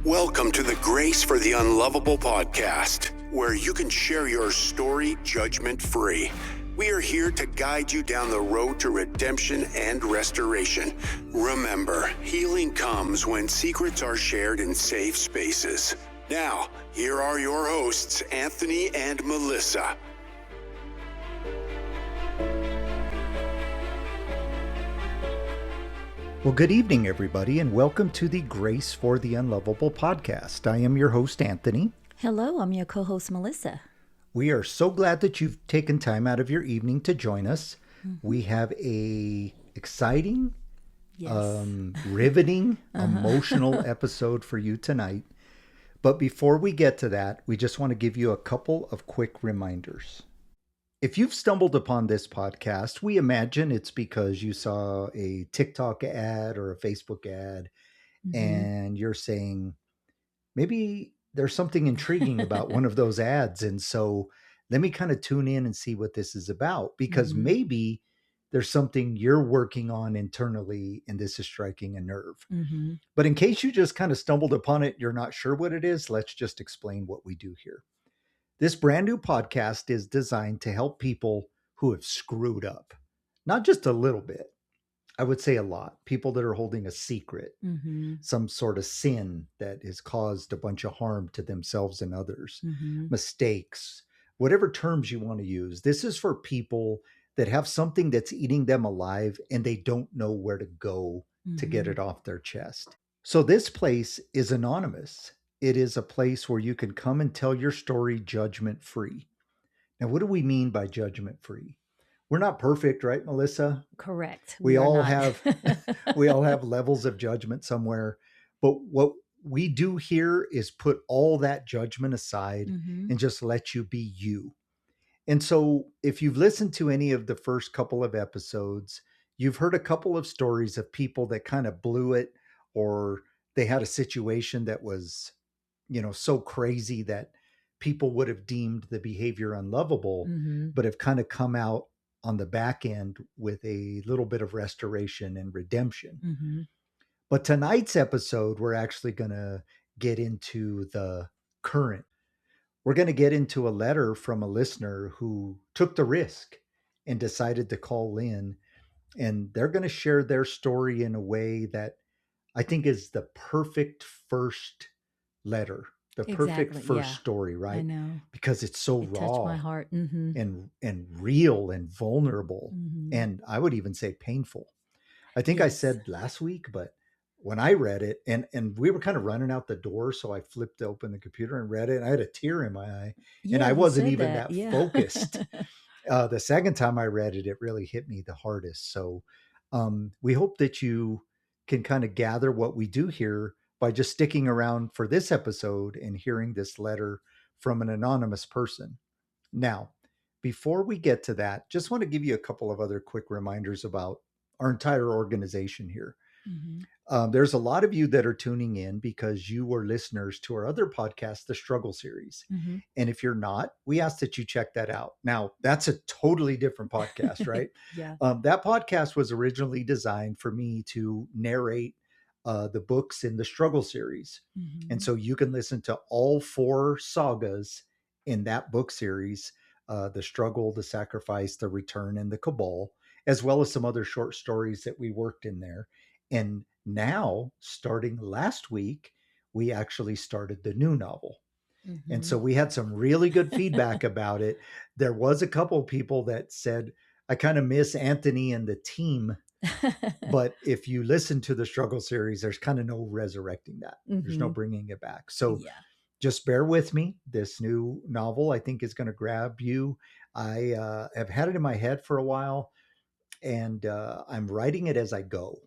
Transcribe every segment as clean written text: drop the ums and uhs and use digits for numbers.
Welcome to the Grace for the Unlovable podcast, where you can share your story judgment-free. We are here to guide you down the road to redemption and restoration. Remember, healing comes when secrets are shared in safe spaces. Now, here are your hosts, Anthony and Melissa. Well, good evening, everybody, and welcome to the Grace for the Unlovable podcast. I am your host, Anthony. Hello, I'm your co-host, Melissa. We are so glad that you've taken time out of your evening to join us. We have a exciting, riveting, emotional episode for you tonight. But before we get to that, we just want to give you a couple of quick reminders. If you've stumbled upon this podcast, we imagine it's because you saw a TikTok ad or a Facebook ad, and you're saying, maybe there's something intriguing about one of those ads. And so let me kind of tune in and see what this is about, because maybe there's something you're working on internally and this is striking a nerve. But in case you just kind of stumbled upon it, you're not sure what it is, let's just explain what we do here. This brand new podcast is designed to help people who have screwed up, not just a little bit. I would say a lot. People that are holding a secret, some sort of sin that has caused a bunch of harm to themselves and others, mistakes, whatever terms you want to use. This is for people that have something that's eating them alive and they don't know where to go to get it off their chest. So this place is anonymous. It is a place where you can come and tell your story judgment-free. Now, what do we mean by judgment-free? We're not perfect, right, Melissa? Correct. We all have levels of judgment somewhere. But what we do here is put all that judgment aside and just let you be you. And so if you've listened to any of the first couple of episodes, you've heard a couple of stories of people that kind of blew it, or they had a situation that was, so crazy that people would have deemed the behavior unlovable, but have kind of come out on the back end with a little bit of restoration and redemption. But tonight's episode, we're actually going to get into the current. We're going to get into a letter from a listener who took the risk and decided to call in, and they're going to share their story in a way that I think is the perfect first letter, the perfect first story, right? I know. Because it's so It raw, touched my heart. and real and vulnerable, and I would even say painful. I think I said last week, but when I read it, and we were kind of running out the door, so I flipped open the computer and read it, and I had a tear in my eye, and I wasn't even that focused. The second time I read it, it really hit me the hardest. So we hope that you can kind of gather what we do here by just sticking around for this episode and hearing this letter from an anonymous person. Now, before we get to that, just want to give you a couple of other quick reminders about our entire organization here. There's a lot of you that are tuning in because you were listeners to our other podcast, The Struggle Series. And if you're not, we ask that you check that out. Now, that's a totally different podcast, right? That podcast was originally designed for me to narrate the books in the Struggle Series. And so you can listen to all 4 sagas in that book series, The Struggle, The Sacrifice, The Return, and The Cabal, as well as some other short stories that we worked in there. And now, starting last week, we actually started the new novel. And so we had some really good feedback about it. There was a couple of people that said, I kind of miss Anthony and the team. But if you listen to the Struggle Series, there's kind of no resurrecting that. There's no bringing it back. So just bear with me. This new novel, I think, is going to grab you. I have had it in my head for a while, and I'm writing it as I go.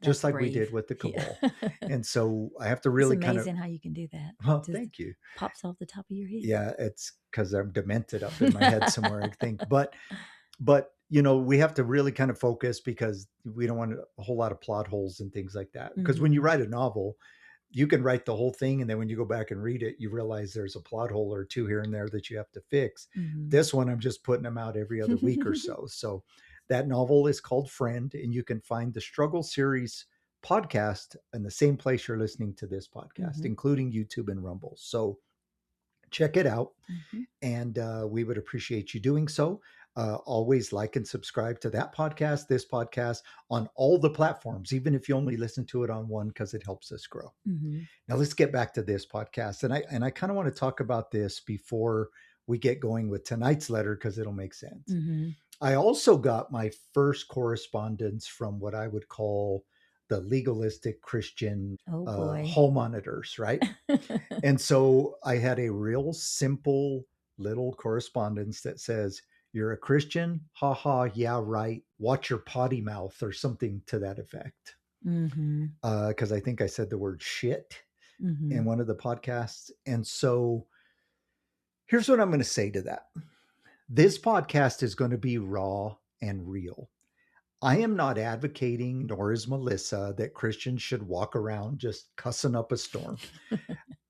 Just like we did with the Cabal. And so I have to really it's amazing how you can do that. Well, thank you. Pops off the top of your head. Yeah, it's because I'm demented up in my head somewhere, I think. But we have to really kind of focus because we don't want a whole lot of plot holes and things like that. Because when you write a novel, you can write the whole thing, and then when you go back and read it, you realize there's a plot hole or 2 here and there that you have to fix. This one, I'm just putting them out every other week or so. So that novel is called Friend, and you can find the Struggle Series podcast in the same place you're listening to this podcast, Mhm. including YouTube and Rumble. So check it out. Mhm. And we would appreciate you doing so. Always like and subscribe to that podcast, this podcast, on all the platforms, even if you only listen to it on one, because it helps us grow. Mhm. Now let's get back to this podcast. And I kind of want to talk about this before we get going with tonight's letter, because it'll make sense. Mhm. I also got my first correspondence from what I would call the legalistic Christian Oh boy. hall monitors, right? And so I had a real simple little correspondence that says, "You're a Christian? Ha ha, yeah, right. Watch your potty mouth," or something to that effect. Mhm. Because I think I said the word shit in Mhm. one of the podcasts. And so here's what I'm going to say to that. This podcast is going to be raw and real. I am not advocating, nor is Melissa, that Christians should walk around just cussing up a storm.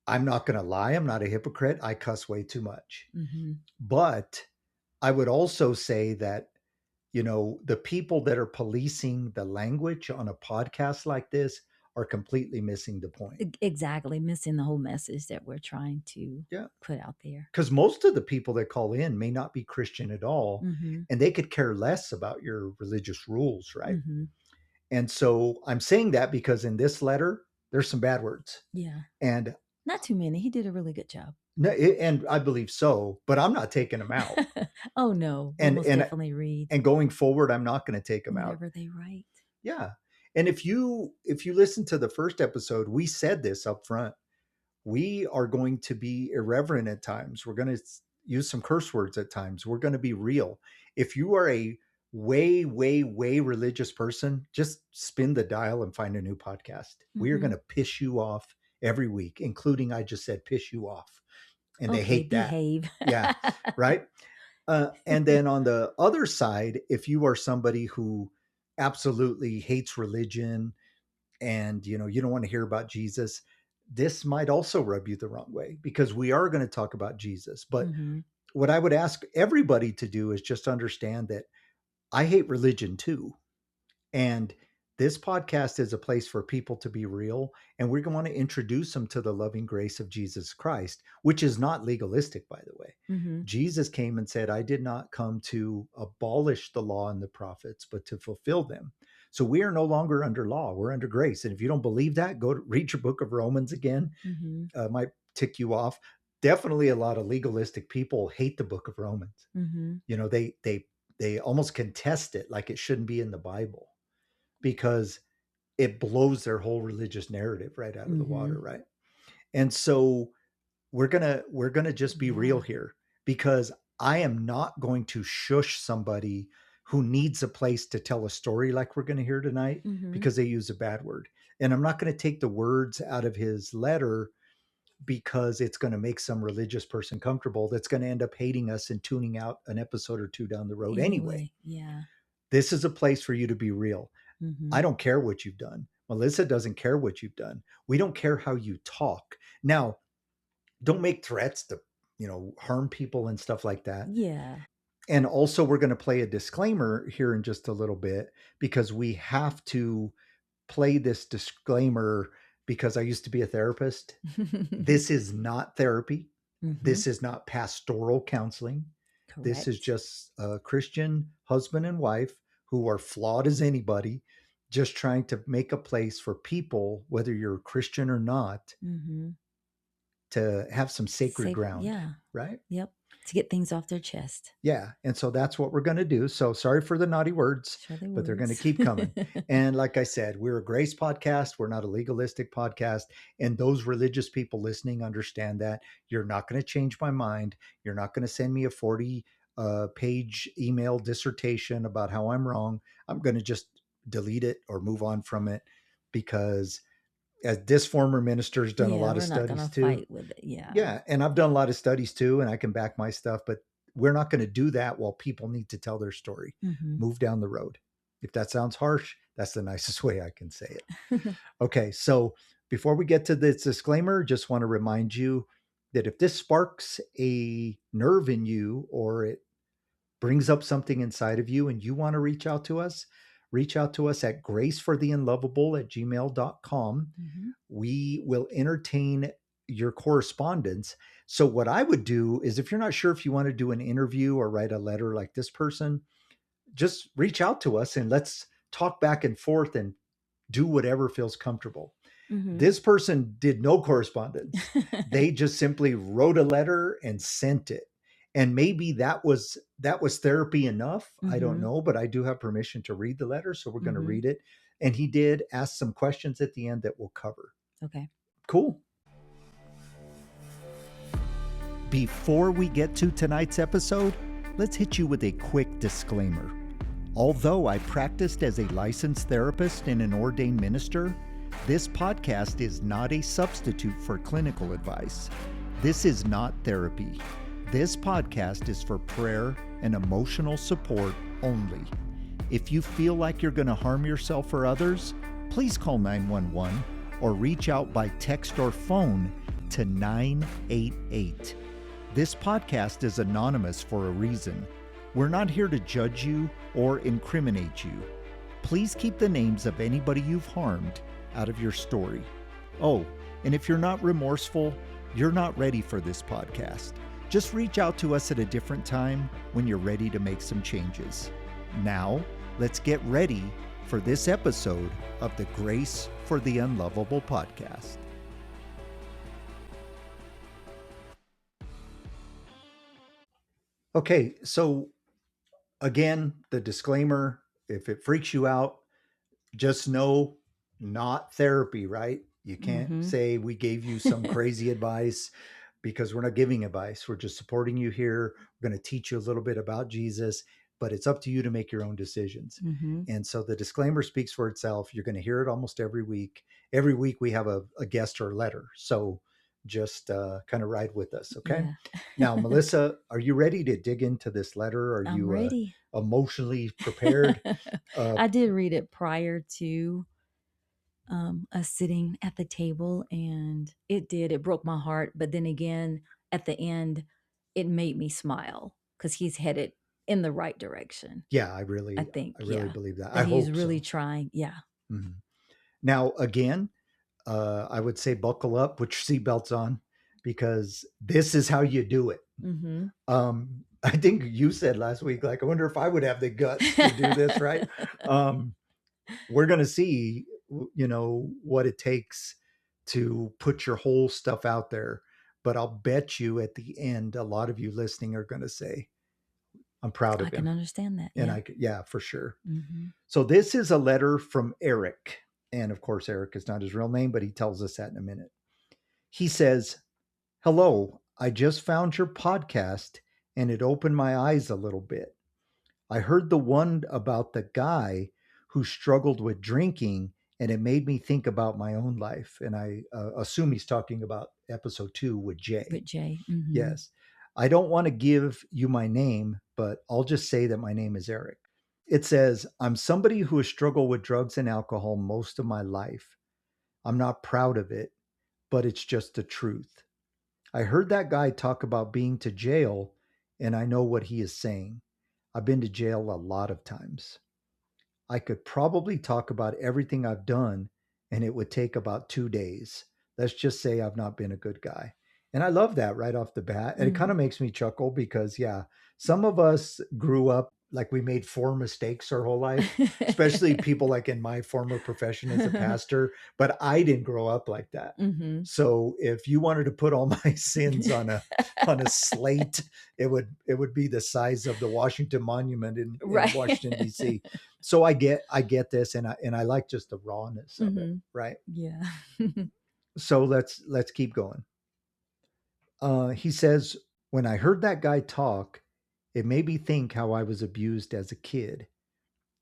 I'm not going to lie. I'm not a hypocrite. I cuss way too much. Mhm. But I would also say that, the people that are policing the language on a podcast like this are completely missing the point. Exactly, missing the whole message that we're trying to Yeah. put out there. Because most of the people that call in may not be Christian at all, Mhm. and they could care less about your religious rules, right? Mhm. And so I'm saying that because in this letter, there's some bad words. Yeah. And Not too many. He did a really good job. no, and I believe so, but I'm not taking them out. Oh no, we'll And most and definitely read and going forward, I'm not going to take them out. whatever they write. Yeah. And if you listen to the first episode, we said this up front. We are going to be irreverent at times. We're going to use some curse words at times. We're going to be real. If you are a way, way, way religious person, just spin the dial and find a new podcast. We are Mhm. going to piss you off every week, including, I just said, piss you off. And they Okay, hate that. behave. Yeah. Right. And then on the other side, if you are somebody who absolutely hates religion and you don't want to hear about Jesus, this might also rub you the wrong way, because we are going to talk about Jesus. But Mhm. what I would ask everybody to do is just understand that I hate religion too. And this podcast is a place for people to be real. And we're going to want to introduce them to the loving grace of Jesus Christ, which is not legalistic, by the way. Mhm. Jesus came and said, "I did not come to abolish the law and the prophets, but to fulfill them." So we are no longer under law. We're under grace. And if you don't believe that, go to read your book of Romans again. Mhm. Might tick you off. Definitely a lot of legalistic people hate the book of Romans. Mhm. They almost contest it like it shouldn't be in the Bible, because it blows their whole religious narrative right out of the water, right? And so we're gonna just be real here, because I am not going to shush somebody who needs a place to tell a story like we're going to hear tonight Mhm. because they use a bad word. And I'm not going to take the words out of his letter because it's going to make some religious person comfortable that's going to end up hating us and tuning out an episode or two down the road anyway. Yeah. This is a place for you to be real. Mhm. I don't care what you've done. Melissa doesn't care what you've done. We don't care how you talk. Now, don't make threats to, harm people and stuff like that. Yeah. And also, we're going to play a disclaimer here in just a little bit, because we have to play this disclaimer because I used to be a therapist. This is not therapy. Mhm. This is not pastoral counseling. This is Correct. just a Christian husband and wife who are flawed as anybody, just trying to make a place for people, whether you're Christian or not, Mhm. to have some sacred ground. Yeah. Right? Yep. To get things off their chest. Yeah. And so that's what we're going to do. So sorry for the naughty words, Sure they but they're going to words. keep coming. And like I said, we're a grace podcast. We're not a legalistic podcast. And those religious people listening understand that. You're not going to change my mind. You're not going to send me a 40-page email dissertation about how I'm wrong. I'm going to just delete it or move on from it, because as this former minister's done a lot of we're not studies gonna too. fight with it. Yeah. Yeah. And I've done a lot of studies too, and I can back my stuff, but we're not going to do that while people need to tell their story. Mhm. Move down the road. If that sounds harsh, that's the nicest way I can say it. Okay. So before we get to this disclaimer, just want to remind you that if this sparks a nerve in you, or it brings up something inside of you and you want to reach out to us, reach out to us at gracefortheunlovable@gmail.com. Mhm. We will entertain your correspondence. So what I would do is, if you're not sure if you want to do an interview or write a letter like this person, just reach out to us and let's talk back and forth and do whatever feels comfortable. Mhm. This person did no correspondence. They just simply wrote a letter and sent it. And maybe that was therapy enough. I don't Mhm. know, but I do have permission to read the letter, so we're going to Mhm. read it. And he did ask some questions at the end that we'll cover. Okay. Cool. Before we get to tonight's episode, let's hit you with a quick disclaimer. Although I practiced as a licensed therapist and an ordained minister, this podcast is not a substitute for clinical advice. This is not therapy. This podcast is for prayer and emotional support only. If you feel like you're going to harm yourself or others, please call 911 or reach out by text or phone to 988. This podcast is anonymous for a reason. We're not here to judge you or incriminate you. Please keep the names of anybody you've harmed out of your story. Oh, and if you're not remorseful, you're not ready for this podcast. Just reach out to us at a different time when you're ready to make some changes. Now, let's get ready for this episode of the Grace for the Unlovable podcast. Okay, so again, the disclaimer, if it freaks you out, just know, not therapy, right? You can't say we gave you some crazy advice, because we're not giving advice. We're just supporting you here. We're going to teach you a little bit about Jesus, but it's up to you to make your own decisions. And so the disclaimer speaks for itself. You're going to hear it almost every week. Every week we have a guest or letter. So just kind of ride with us. Okay. Yeah. Now, Melissa, are you ready to dig into this letter? Are I'm you ready. Emotionally prepared? I did read it prior to us sitting at the table, and it broke my heart. But then again, at the end, it made me smile because he's headed in the right direction. Yeah, I I really think, believe that. that I he's hope really so. trying. Yeah. Mhm. Now, again, I would say buckle up, put your seatbelts on, because this is how you do it. Mm-hmm. I think you said last week, like, I wonder if I would have the guts to do this, right? We're going to see, what it takes to put your whole stuff out there. But I'll bet you at the end, a lot of you listening are going to say, I'm proud of I him. can understand that. And Yeah. yeah, for sure. Mm-hmm. So this is a letter from Eric. And of course, Eric is not his real name, but he tells us that in a minute. He says, "Hello, I just found your podcast and it opened my eyes a little bit. I heard the one about the guy who struggled with drinking, and it made me think about my own life." And I assume he's talking about episode 2 with Jay. With Jay. Mm-hmm. Yes. "I don't want to give you my name, but I'll just say that my name is Eric." It says, "I'm somebody who has struggled with drugs and alcohol most of my life. I'm not proud of it, but it's just the truth. I heard that guy talk about being to jail, and I know what he is saying. I've been to jail a lot of times. I could probably talk about everything I've done, and it would take about 2 days. Let's just say I've not been a good guy." And I love that right off the bat. And it kind of makes me chuckle because, yeah, some of us grew up like we made 4 mistakes our whole life, especially people like in my former profession as a pastor. But I didn't grow up like that. Mm-hmm. So if you wanted to put all my sins on a slate, it would be the size of the Washington Monument in Right. Washington, D.C. So I get this, and I like just the rawness of it, right? Yeah. So let's keep going. He says, "When I heard that guy talk, it made me think how I was abused as a kid."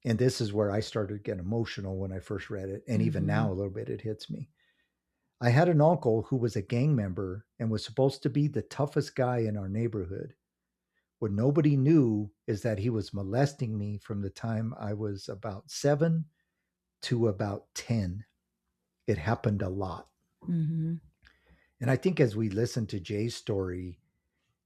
And this is where I started to get emotional when I first read it. And even now, a little bit, it hits me. "I had an uncle who was a gang member and was supposed to be the toughest guy in our neighborhood. What nobody knew is that he was molesting me from the time I was about 7 to about 10. It happened a lot." Mm-hmm. And I think as we listen to Jay's story,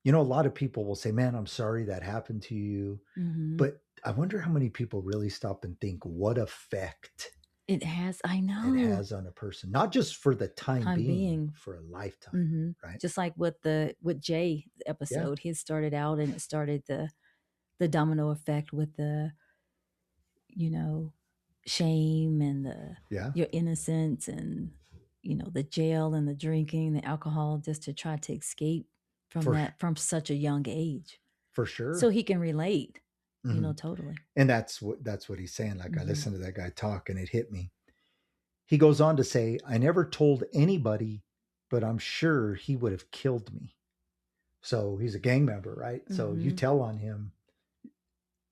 a lot of people will say, "Man, I'm sorry that happened to you." Mm-hmm. But I wonder how many people really stop and think what effect It has, I it know. has on a person, not just for the time being, for a lifetime, right? Just like with Jay episode, his started out and it started the domino effect with the, you know, shame and your innocence and, you know, the jail and the drinking, the alcohol, just to try to escape from such a young age. For sure. So he can relate, you know, totally. And that's what he's saying. Like I listened to that guy talk and it hit me. He goes on to say, I never told anybody, but I'm sure he would have killed me. So he's a gang member, right? So you tell on him,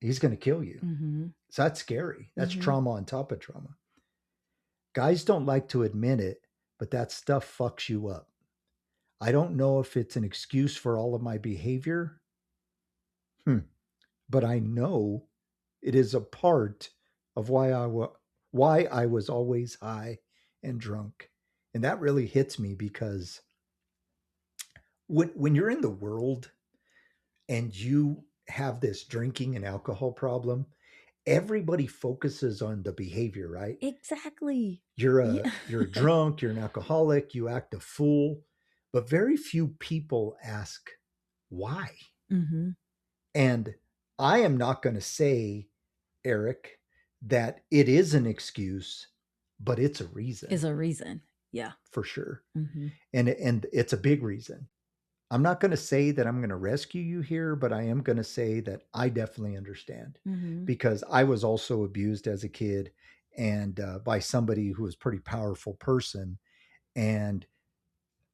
he's going to kill you. So that's scary. That's trauma on top of trauma. Guys don't like to admit it, but that stuff fucks you up. I don't know if it's an excuse for all of my behavior, but I know it is a part of why I was always high and drunk. And that really hits me because when you're in the world and you have this drinking and alcohol problem, everybody focuses on the behavior, right? Exactly. You're a drunk, you're an alcoholic, you act a fool, but very few people ask why. And I am not going to say, Eric, that it is an excuse, but it's a reason. It's a reason. Yeah. For sure. And it's a big reason. I'm not going to say that I'm going to rescue you here, but I am going to say that I definitely understand because I was also abused as a kid and by somebody who was a pretty powerful person. And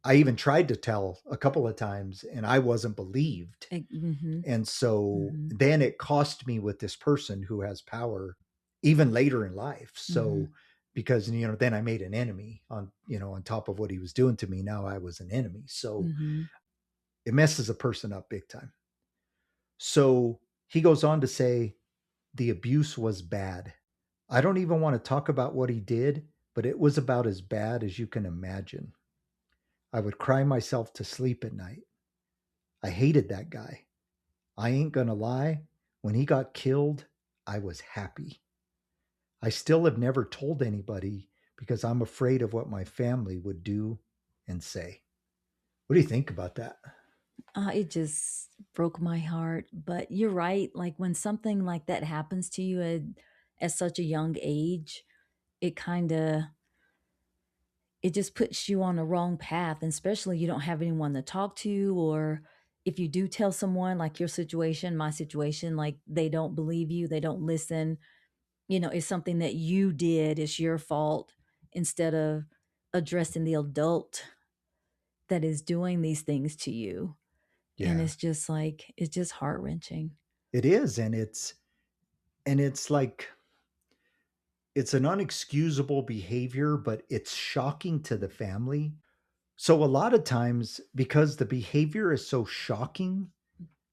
I even tried to tell a couple of times and I wasn't believed. And so then it cost me with this person who has power even later in life. So because, you know, then I made an enemy on top of what he was doing to me. Now I was an enemy. So it messes a person up big time. So he goes on to say, the abuse was bad. I don't even want to talk about what he did, but it was about as bad as you can imagine. I would cry myself to sleep at night. I hated that guy. I ain't gonna lie. When he got killed, I was happy. I still have never told anybody because I'm afraid of what my family would do and say. What do you think about that? It just broke my heart. But you're right. Like when something like that happens to you at such a young age, it just puts you on the wrong path. And especially you don't have anyone to talk to, or if you do tell someone like your situation, my situation, like they don't believe you, they don't listen. You know, it's something that you did, it's your fault, instead of addressing the adult that is doing these things to you. Yeah. And it's just like, it's just heart-wrenching. It is. And it's like, it's an unexcusable behavior, but it's shocking to the family. So a lot of times, because the behavior is so shocking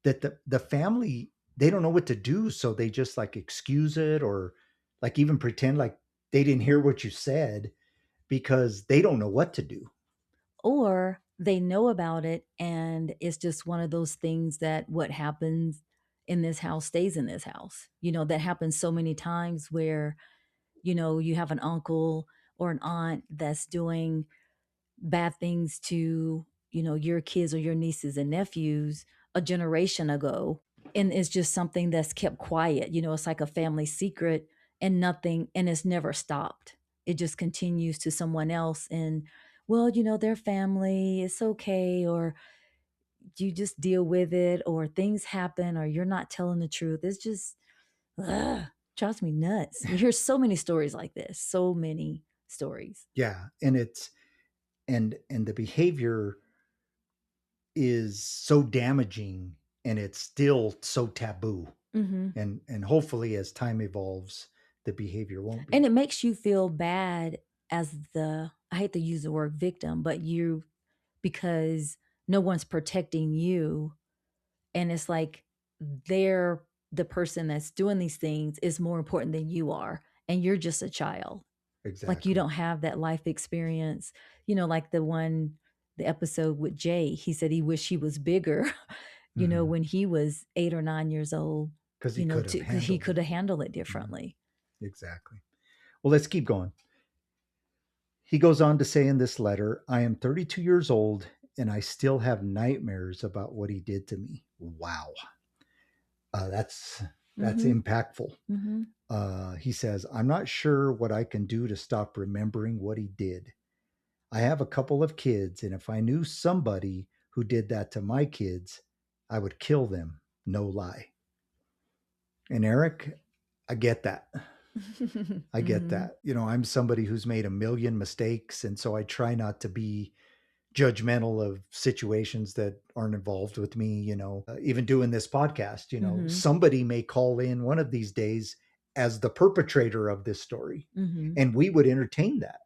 that the family, they don't know what to do. So they just like excuse it or like even pretend like they didn't hear what you said because they don't know what to do. Or they know about it and it's just one of those things that what happens in this house stays in this house. You know, that happens so many times where, you know, you have an uncle or an aunt that's doing bad things to, you know, your kids or your nieces and nephews a generation ago. And it's just something that's kept quiet. You know, it's like a family secret and nothing, and it's never stopped. It just continues to someone else. And, well, you know, their family, it's okay. Or you just deal with it, or things happen, or you're not telling the truth. It's just, drives me nuts. You hear so many stories like this, so many stories. Yeah. And it's, and the behavior is so damaging and it's still so taboo. And hopefully as time evolves, the behavior won't be. And it makes you feel bad as I hate to use the word victim, but because no one's protecting you. And it's like the person that's doing these things is more important than you are. And you're just a child. Exactly. Like you don't have that life experience. You know, like the episode with Jay, he said he wished he was bigger, you know, when he was 8 or 9 years old. Because he could have because he handled could it. have handled it differently. Exactly. Well, let's keep going. He goes on to say in this letter, I am 32 years old and I still have nightmares about what he did to me. Wow. That's impactful. He says, I'm not sure what I can do to stop remembering what he did. I have a couple of kids, and if I knew somebody who did that to my kids, I would kill them. No lie. And Eric, I get that. I get that. I'm somebody who's made a million mistakes. And so I try not to be judgmental of situations that aren't involved with me. Even doing this podcast, somebody may call in one of these days as the perpetrator of this story. And we would entertain that.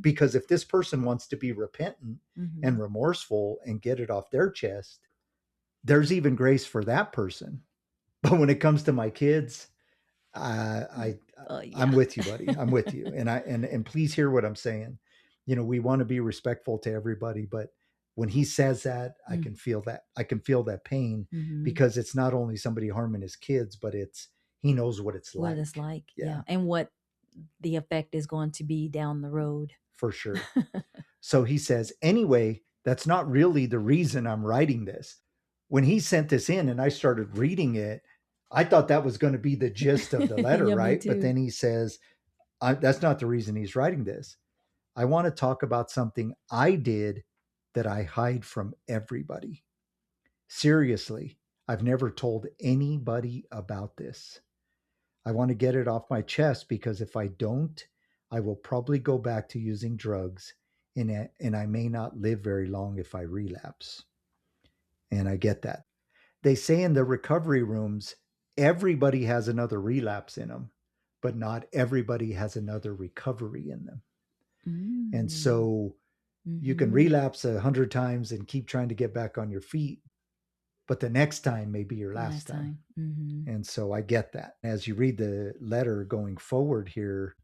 Because if this person wants to be repentant and remorseful and get it off their chest, there's even grace for that person. But when it comes to my kids, I'm with you, buddy. I'm with you. And please hear what I'm saying. We want to be respectful to everybody, but when he says that, I can feel that. I can feel that pain because it's not only somebody harming his kids, but he knows what it's like. What it's like. Yeah. And what the effect is going to be down the road. For sure. So he says, anyway, that's not really the reason I'm writing this. When he sent this in and I started reading it, I thought that was going to be the gist of the letter, Yeah, right? But then he says, that's not the reason he's writing this. I want to talk about something I did that I hide from everybody. Seriously, I've never told anybody about this. I want to get it off my chest because if I don't, I will probably go back to using drugs and I may not live very long if I relapse. And I get that. They say in the recovery rooms, everybody has another relapse in them, but not everybody has another recovery in them. And so you can relapse 100 times and keep trying to get back on your feet, but the next time may be your last time. And so I get that. As you read the letter going forward here,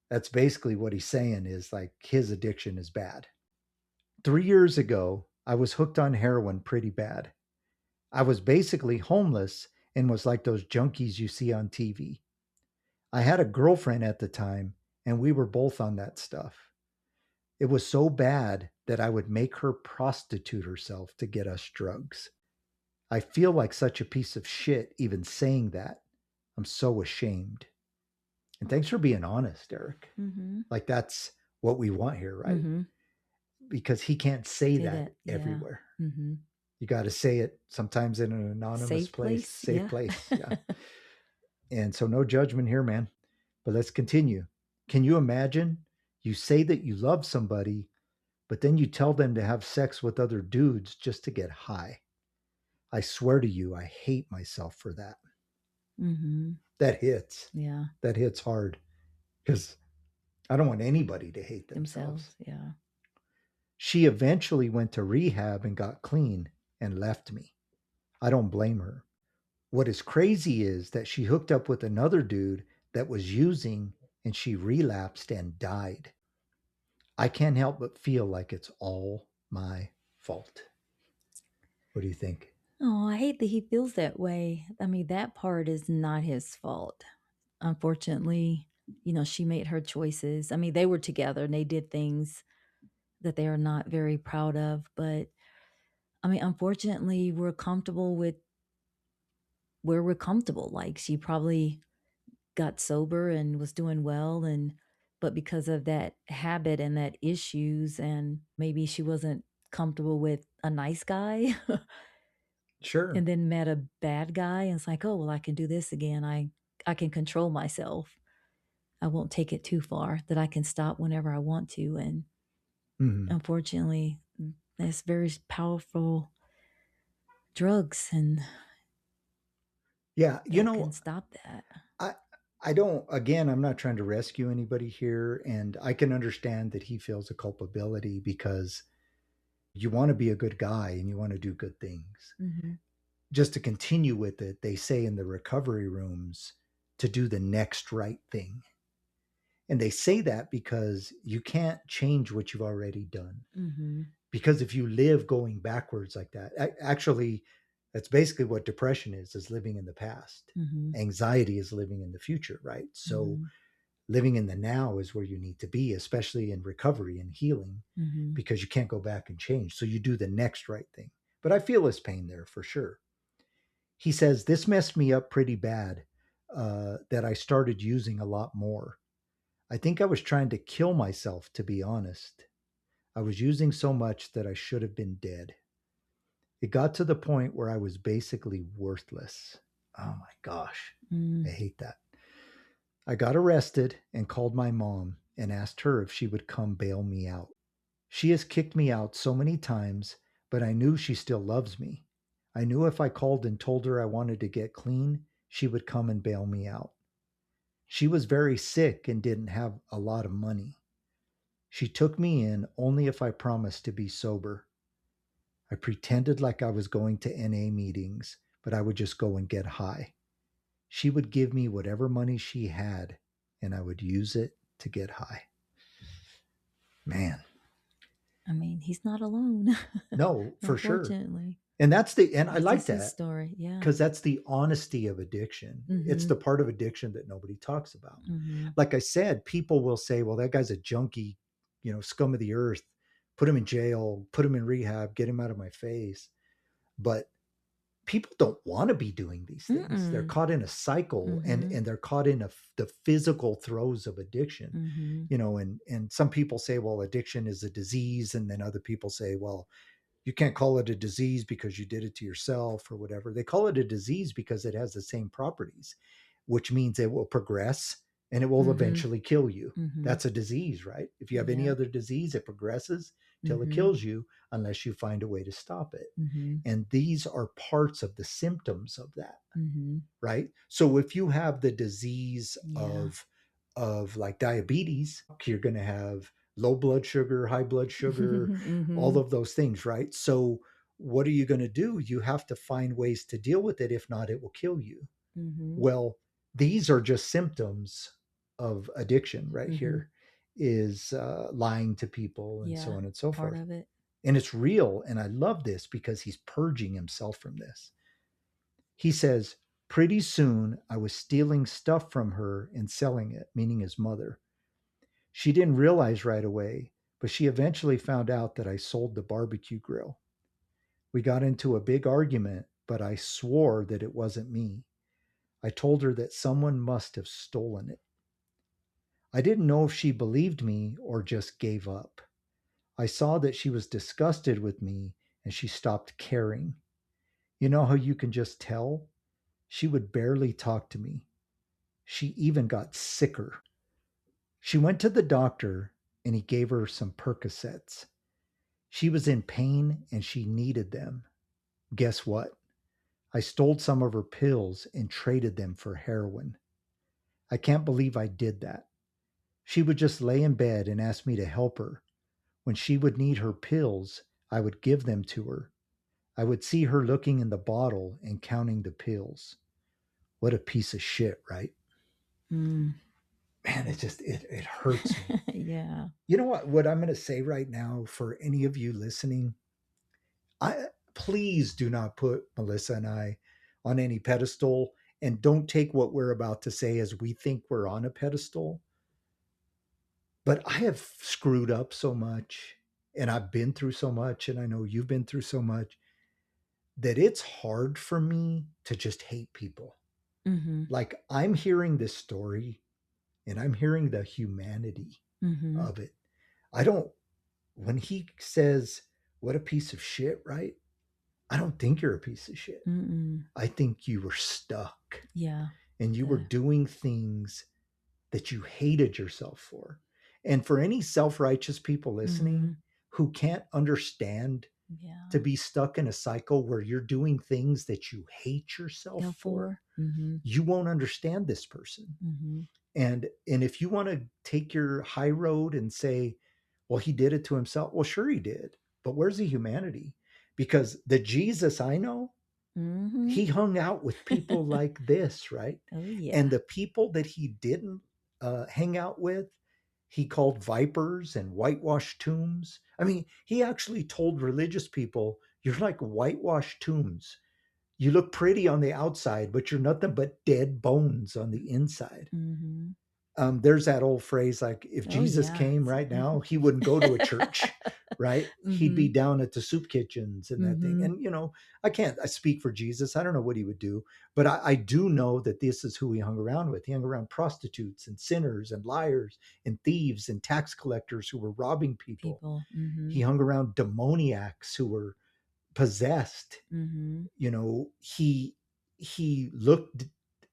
that's basically what he's saying is like his addiction is bad. 3 years ago, I was hooked on heroin pretty bad. I was basically homeless and was like those junkies you see on TV. I had a girlfriend at the time, and we were both on that stuff. It was so bad that I would make her prostitute herself to get us drugs. I feel like such a piece of shit even saying that. I'm so ashamed. And thanks for being honest, Eric. Like that's what we want here, right? Because he can't say that everywhere. You got to say it sometimes in an anonymous place. Safe place. Yeah. And so no judgment here, man. But let's continue. Can you imagine? You say that you love somebody, but then you tell them to have sex with other dudes just to get high. I swear to you, I hate myself for that. That hits. Yeah. That hits hard because I don't want anybody to hate themselves. Yeah. She eventually went to rehab and got clean and left me. I don't blame her. What is crazy is that she hooked up with another dude that was using and she relapsed and died. I can't help but feel like it's all my fault. What do you think? Oh, I hate that he feels that way. I mean, that part is not his fault. Unfortunately, she made her choices. I mean, they were together and they did things that they are not very proud of. But I mean, unfortunately, we're comfortable with where we're comfortable. Like she probably got sober and was doing well, but because of that habit and that issues, and maybe she wasn't comfortable with a nice guy. Sure. And then met a bad guy and it's like, oh, well, I can do this again. I can control myself. I won't take it too far, that I can stop whenever I want to. And unfortunately, it's very powerful drugs and can stop that. I'm not trying to rescue anybody here. And I can understand that he feels a culpability because you want to be a good guy and you want to do good things. Just to continue with it, they say in the recovery rooms to do the next right thing. And they say that because you can't change what you've already done. Because if you live going backwards like that, actually, That's basically what depression is living in the past. Mm-hmm. Anxiety is living in the future, right? So Mm-hmm. living in the now is where you need to be, especially in recovery and healing, Mm-hmm. because you can't go back and change. So you do the next right thing. But I feel his pain there for sure. He says, this messed me up pretty bad, that I started using a lot more. I think I was trying to kill myself, to be honest. I was using so much that I should have been dead. It got to the point where I was basically worthless. Oh my gosh, I Mm. hate that. I got arrested and called my mom and asked her if she would come bail me out. She has kicked me out so many times, but I knew she still loves me. I knew if I called and told her I wanted to get clean, she would come and bail me out. She was very sick and didn't have a lot of money. She took me in only if I promised to be sober. I pretended like I was going to NA meetings, but I would just go and get high. She would give me whatever money she had, and I would use it to get high. Man, I mean, he's not alone. no, for sure. Unfortunately. And I That's like just his that story. Yeah. because that's the honesty of addiction. It's Mm-hmm. the part of addiction that nobody talks about. Mm-hmm. Like I said, people will say, well, that guy's a junkie, scum of the earth, put him in jail, put him in rehab, get him out of my face. But people don't want to be doing these things. Mm-mm. They're caught in a cycle, Mm-hmm. and they're caught in the physical throes of addiction. Mm-hmm. And some people say, well, addiction is a disease, and then other people say, well, you can't call it a disease because you did it to yourself or whatever. They call it a disease because it has the same properties, which means it will progress and it will Mm-hmm. eventually kill you. Mm-hmm. That's a disease, right? If you have any Yeah. other disease, it progresses till it Mm-hmm. kills you unless you find a way to stop it. Mm-hmm. And these are parts of the symptoms of that, Mm-hmm. right? So if you have the disease Yeah. of like diabetes, you're going to have low blood sugar, high blood sugar, Mm-hmm. all of those things, right? So what are you going to do? You have to find ways to deal with it. If not, it will kill you. Mm-hmm. Well, these are just symptoms of addiction right Mm-hmm. here, is lying to people and so Yeah. on and so Part forth. of it. And it's real. And I love this because he's purging himself from this. He says, pretty soon I was stealing stuff from her and selling it, meaning his mother. She didn't realize right away, but she eventually found out that I sold the barbecue grill. We got into a big argument, but I swore that it wasn't me. I told her that someone must have stolen it. I didn't know if she believed me or just gave up. I saw that she was disgusted with me and she stopped caring. You know how you can just tell? She would barely talk to me. She even got sicker. She went to the doctor and he gave her some Percocets. She was in pain and she needed them. Guess what? I stole some of her pills and traded them for heroin. I can't believe I did that. She would just lay in bed and ask me to help her. When she would need her pills, I would give them to her. I would see her looking in the bottle and counting the pills. What a piece of shit, right? Mm. Man, it hurts me. Yeah. You know what I'm going to say right now for any of you listening? Please do not put Melissa and I on any pedestal, and don't take what we're about to say as we think we're on a pedestal. But I have screwed up so much, and I've been through so much, and I know you've been through so much, that it's hard for me to just hate people. Mm-hmm. Like, I'm hearing this story and I'm hearing the humanity Mm-hmm. of it. When he says, what a piece of shit, right? I don't think you're a piece of shit. Mm-mm. I think you were stuck. Yeah. And you were doing things that you hated yourself for. And for any self-righteous people listening who can't understand to be stuck in a cycle where you're doing things that you hate yourself for, you won't understand this person. And if you want to take your high road and say, well, he did it to himself. Well, sure he did. But where's the humanity? Because the Jesus I know, he hung out with people like this, right? Oh, yeah. And the people that he didn't hang out with, he called vipers and whitewashed tombs. I mean, he actually told religious people, you're like whitewashed tombs. You look pretty on the outside, but you're nothing but dead bones on the inside. Mm-hmm. There's that old phrase like, if Oh Jesus yeah. came right now, he wouldn't go to a church, right? He'd be Mm-hmm. down at the soup kitchens and that thing. Mm-hmm. And, I speak for Jesus. I don't know what he would do, but I do know that this is who he hung around with. He hung around prostitutes and sinners and liars and thieves and tax collectors who were robbing people. People. Mm-hmm. He hung around demoniacs who were possessed. Mm-hmm. He looked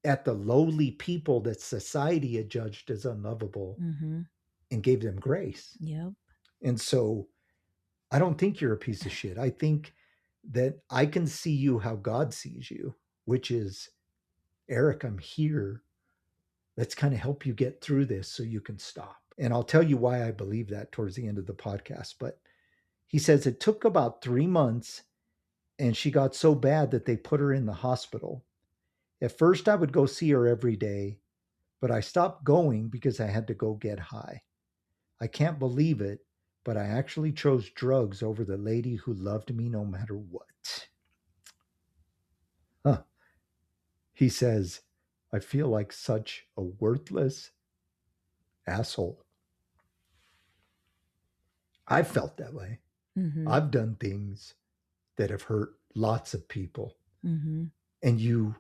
at the lowly people that society had judged as unlovable Mm-hmm. and gave them grace. Yep. And so I don't think you're a piece of shit. I think that I can see you how God sees you, which is, Eric, I'm here. Let's kind of help you get through this so you can stop. And I'll tell you why I believe that towards the end of the podcast. But he says it took about 3 months and she got so bad that they put her in the hospital. At first, I would go see her every day, but I stopped going because I had to go get high. I can't believe it, but I actually chose drugs over the lady who loved me no matter what. Huh. He says, I feel like such a worthless asshole. I've felt that way. Mm-hmm. I've done things that have hurt lots of people. Mm-hmm. And you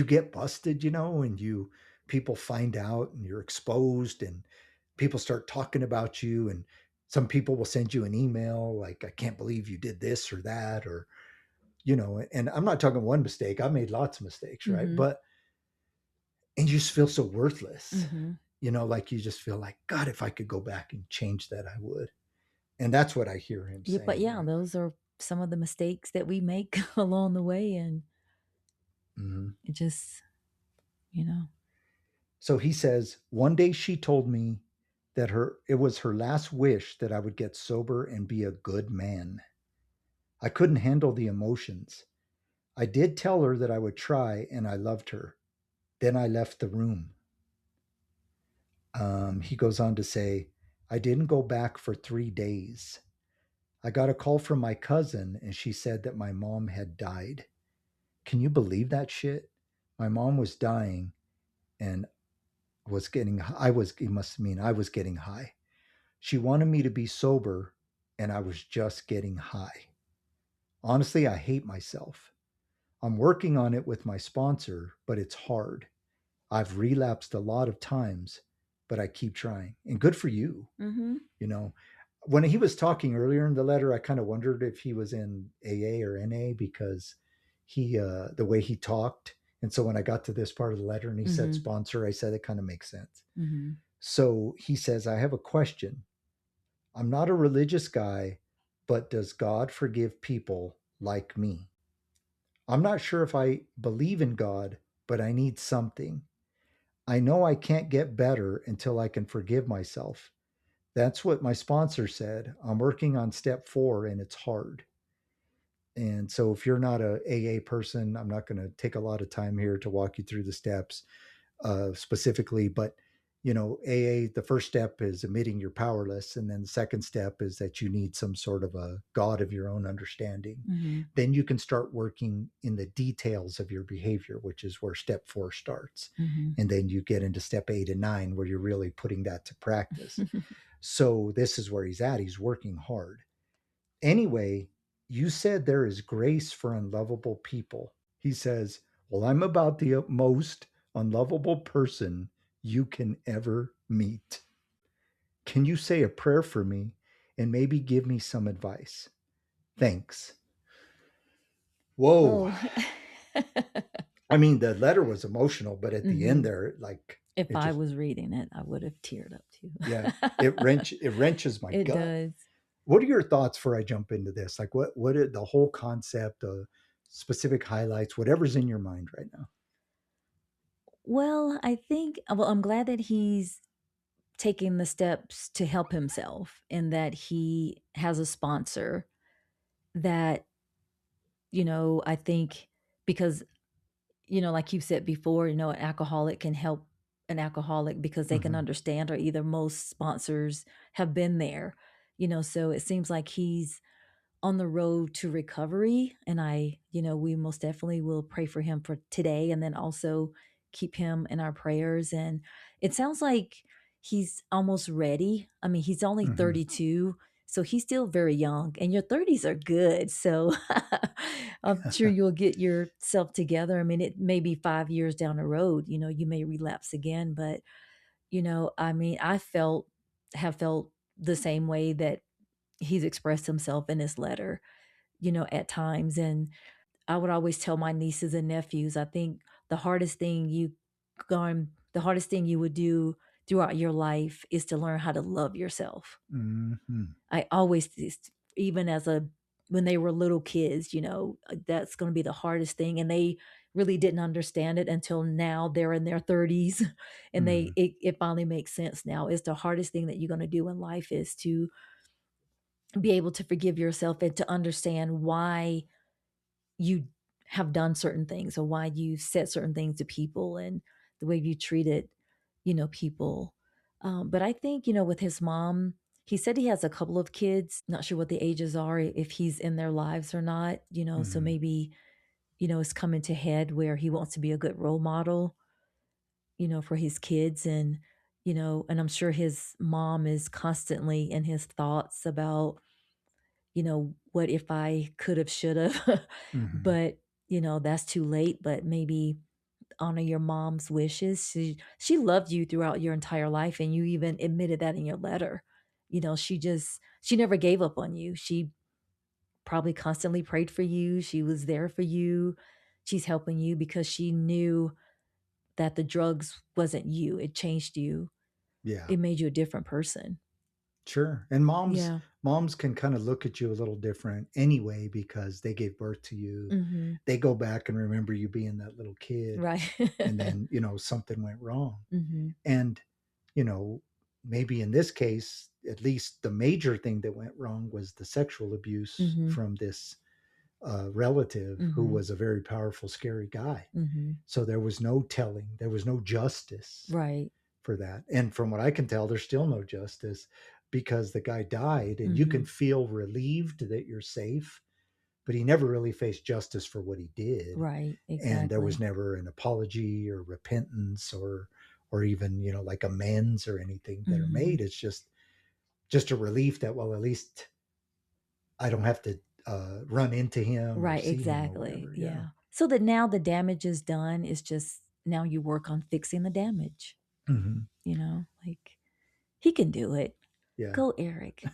get busted, and people find out and you're exposed and people start talking about you, and some people will send you an email like, I can't believe you did this or that, or and I'm not talking one mistake. I made lots of mistakes, right? Mm-hmm. And you just feel so worthless. Mm-hmm. Like you just feel like, God, if I could go back and change that, I would. And that's what I hear him saying. But yeah, those are some of the mistakes that we make along the way, and it just, So he says, one day she told me that it was her last wish that I would get sober and be a good man. I couldn't handle the emotions. I did tell her that I would try and I loved her. Then I left the room. He goes on to say, I didn't go back for 3 days. I got a call from my cousin and she said that my mom had died. Can you believe that shit? My mom was dying and he must mean I was getting high. She wanted me to be sober and I was just getting high. Honestly, I hate myself. I'm working on it with my sponsor, but it's hard. I've relapsed a lot of times, but I keep trying. And good for you. Mm-hmm. When he was talking earlier in the letter, I kind of wondered if he was in AA or NA because the way he talked. And so when I got to this part of the letter and he said sponsor, I said it kind of makes sense. Mm-hmm. So he says, I have a question. I'm not a religious guy, but does God forgive people like me? I'm not sure if I believe in God, but I need something. I know I can't get better until I can forgive myself. That's what my sponsor said. I'm working on step 4 and it's hard. And so if you're not a AA person, I'm not going to take a lot of time here to walk you through the steps specifically, but AA, the first step is admitting you're powerless. And then the second step is that you need some sort of a God of your own understanding. Mm-hmm. Then you can start working in the details of your behavior, which is where step 4 starts. Mm-hmm. And then you get into step 8 and 9, where you're really putting that to practice. So this is where he's at. He's working hard. Anyway, you said there is grace for unlovable people. He says, well, I'm about the most unlovable person you can ever meet. Can you say a prayer for me and maybe give me some advice? Thanks. Whoa. I mean, the letter was emotional, but at the end there, like, if I was reading it, I would have teared up too. Yeah, it wrenches my it gut. It does. What are your thoughts before I jump into this? Like, what are the whole concept, specific highlights, whatever's in your mind right now? Well, I'm glad that he's taking the steps to help himself and that he has a sponsor that, I think because, like you said before, an alcoholic can help an alcoholic because they can understand, or either most sponsors have been there, so it seems like he's on the road to recovery. And we most definitely will pray for him for today, and then also keep him in our prayers. And it sounds like he's almost ready. I mean, he's only Mhm. 32, so he's still very young, and your 30s are good. So I'm sure you'll get yourself together. I mean, it may be 5 years down the road, you may relapse again, but I mean, have felt the same way that he's expressed himself in his letter, at times. And I would always tell my nieces and nephews, I think the hardest thing the hardest thing you would do throughout your life is to learn how to love yourself. Mhm. I always, even when they were little kids, that's going to be the hardest thing. And they really didn't understand it until now they're in their 30s, and Mhm. it finally makes sense now. It's the hardest thing that you're going to do in life is to be able to forgive yourself and to understand why you have done certain things, or why you said certain things to people, and the way you treated, people. But I think, with his mom, he said he has a couple of kids. Not sure what the ages are, if he's in their lives or not, so Mhm. maybe, it's coming to head where he wants to be a good role model, for his kids. And, and I'm sure his mom is constantly in his thoughts about, what if I could have, should have, Mhm. but, that's too late. But maybe honor your mom's wishes. She loved you throughout your entire life, and you even admitted that in your letter. She never gave up on you. She probably constantly prayed for you. She was there for you. She's helping you because she knew that the drugs wasn't you. It changed you. Yeah. It made you a different person. Sure. And moms Yeah. moms can kind of look at you a little different anyway because they gave birth to you. Mhm. They go back and remember you being that little kid, Right. and then, something went wrong. Mhm. And, you know, maybe in this case, at least the major thing that went wrong was the sexual abuse Mhm. from this relative who Mhm. was a very powerful, scary guy. Mhm. So there was no telling, there was no justice Right. for that. And from what I can tell, there's still no justice because the guy died, and you can Mhm. feel relieved that you're safe, but he never really faced justice for what he did. Right. And there was Exactly. never an apology or repentance or even, like amends or anything that are Mhm. made. It's just a relief that, well, at least I don't have to run into him or Right, see him or exactly. whatever. Yeah. Yeah. So that now the damage is done. It's just now you work on fixing the damage, Hmm. like he can do it. Yeah. Go, Eric.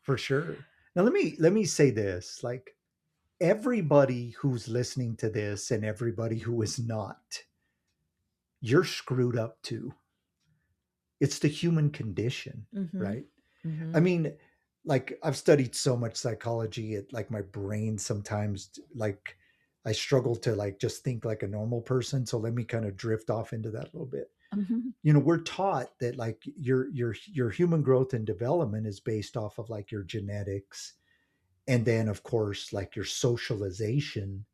For sure. Now let me say this, like, everybody who's listening to this and everybody who is not, you're screwed up too. It's the human condition, Mhm. right? I Mhm. mean, like, I've studied so much psychology, it like my brain sometimes, like, I struggle to like just think like a normal person. So let me kind of drift off into that a little bit. Mhm. We're taught that like your human growth and development is based off of like your genetics, and then of course like your socialization,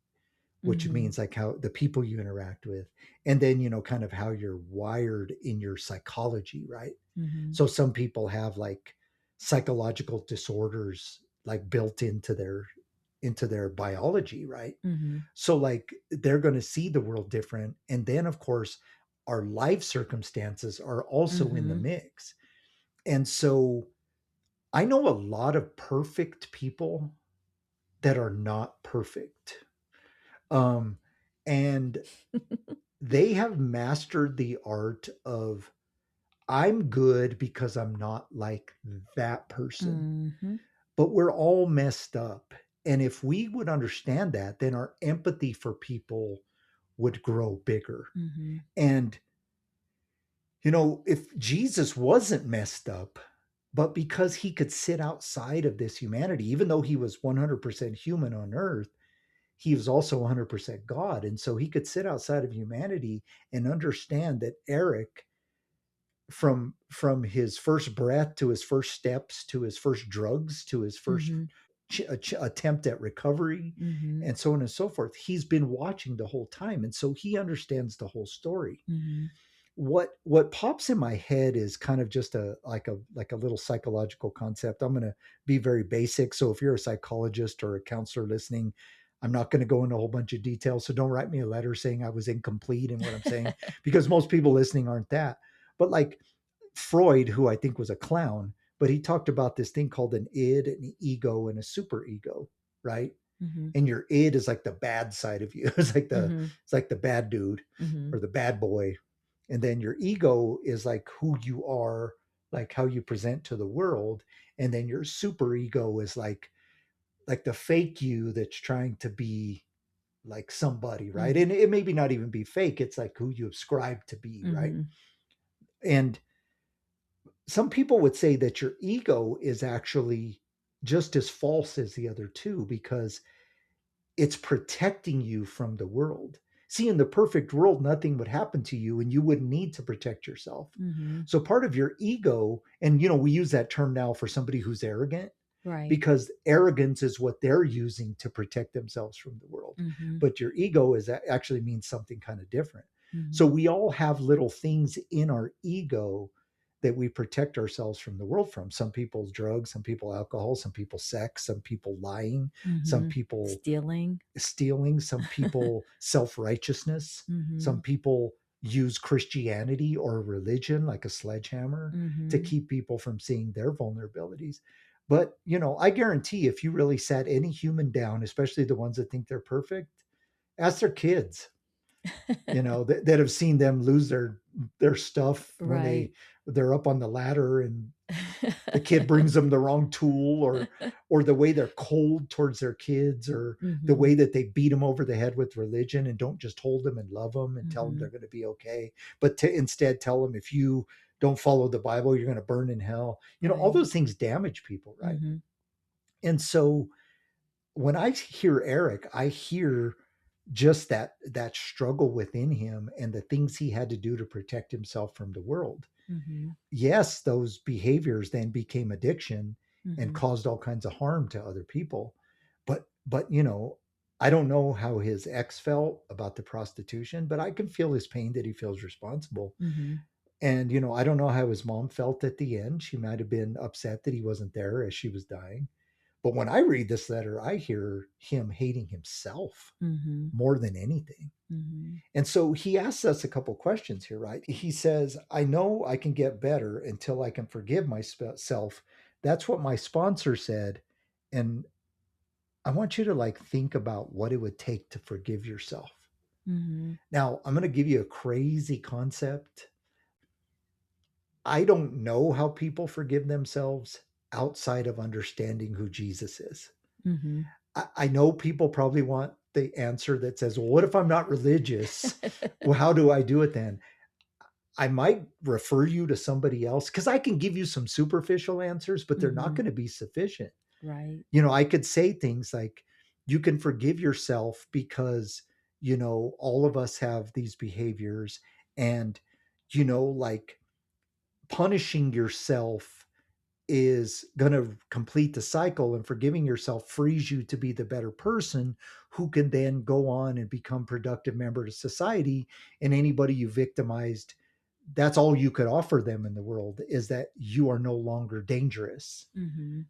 which Mhm. means like how the people you interact with, and then kind of how you're wired in your psychology, right? Mhm. So some people have like psychological disorders like built into their biology, right? Mhm. So like they're going to see the world different, and then of course our life circumstances are also in the Mhm. mix. And so I know a lot of perfect people that are not perfect. Um and they have mastered the art of, I'm good because I'm not like that person. Mhm. But we're all messed up. And if we would understand that, then our empathy for people would grow bigger. Mhm. And, if Jesus wasn't messed up, but because he could sit outside of this humanity, even though he was 100% human on earth, he was also 100% God. And so he could sit outside of humanity and understand that Eric, from his first breath to his first steps to his first drugs to his first Mhm. attempt at recovery, Mhm. and so on and so forth, he's been watching the whole time, and so he understands the whole story. Mhm. what pops in my head is kind of just a little psychological concept. I'm going to be very basic. So if you're a psychologist or a counselor listening, I'm not going to go into a whole bunch of details. So don't write me a letter saying I was incomplete in what I'm saying, because most people listening aren't that. But like Freud, who I think was a clown, but he talked about this thing called an id, an ego, and a superego, right? Mm-hmm. And your id is like the bad side of you. Mm-hmm. It's like the bad dude Mm-hmm. or the bad boy. And then your ego is like who you are, like how you present to the world. And then your superego is like the fake you that's trying to be like somebody, right? Mm-hmm. And it maybe not even be fake. It's like who you ascribe to be, right? Mm-hmm. And some people would say that your ego is actually just as false as the other two, because it's protecting you from the world. See, in the perfect world, nothing would happen to you and you wouldn't need to protect yourself. Mm-hmm. So part of your ego, and we use that term now for somebody who's arrogant, Right. because arrogance is what they're using to protect themselves from the world. Mm-hmm. But your ego is actually means something kind of different. Mm-hmm. So we all have little things in our ego that we protect ourselves from the world from. Some people drugs, some people alcohol, some people sex, some people lying, some Mm-hmm. people stealing, some people self-righteousness, Mm-hmm. some people use Christianity or religion like a sledgehammer Mm-hmm. to keep people from seeing their vulnerabilities. But I guarantee if you really sat any human down, especially the ones that think they're perfect, ask their kids, that have seen them lose their stuff when Right. they're up on the ladder and the kid brings them the wrong tool, or the way they're cold towards their kids, or Mm-hmm. the way that they beat them over the head with religion and don't just hold them and love them and tell them Mm-hmm. they're going to be okay, but to instead tell them, if you don't follow the Bible, you're going to burn in hell. All Right. those things damage people, right? Mm-hmm. And so when I hear Eric, I hear just that struggle within him and the things he had to do to protect himself from the world. Mm-hmm. Yes, those behaviors then became addiction and Mm-hmm. caused all kinds of harm to other people. But I don't know how his ex felt about the prostitution, but I can feel his pain that he feels responsible. Mm-hmm. And I don't know how his mom felt at the end. She might have been upset that he wasn't there as she was dying. But when I read this letter, I hear him hating himself Mm-hmm. more than anything. Mm-hmm. And so he asks us a couple questions here, right? He says, I know I can get better until I can forgive myself. That's what my sponsor said. And I want you to think about what it would take to forgive yourself. Mm-hmm. Now, I'm going to give you a crazy concept. I don't know how people forgive themselves outside of understanding who Jesus is. Mm-hmm. I know people probably want the answer that says, well, what if I'm not religious? Well, how do I do it then? I might refer you to somebody else, because I can give you some superficial answers, but they're not Mm-hmm. going to be sufficient. Right. I could say things like, you can forgive yourself because, all of us have these behaviors, and, like punishing yourself is going to complete the cycle, and forgiving yourself frees you to be the better person who can then go on and become productive member to society. And anybody you victimized, that's all you could offer them in the world, is that you are no longer dangerous. Mm-hmm.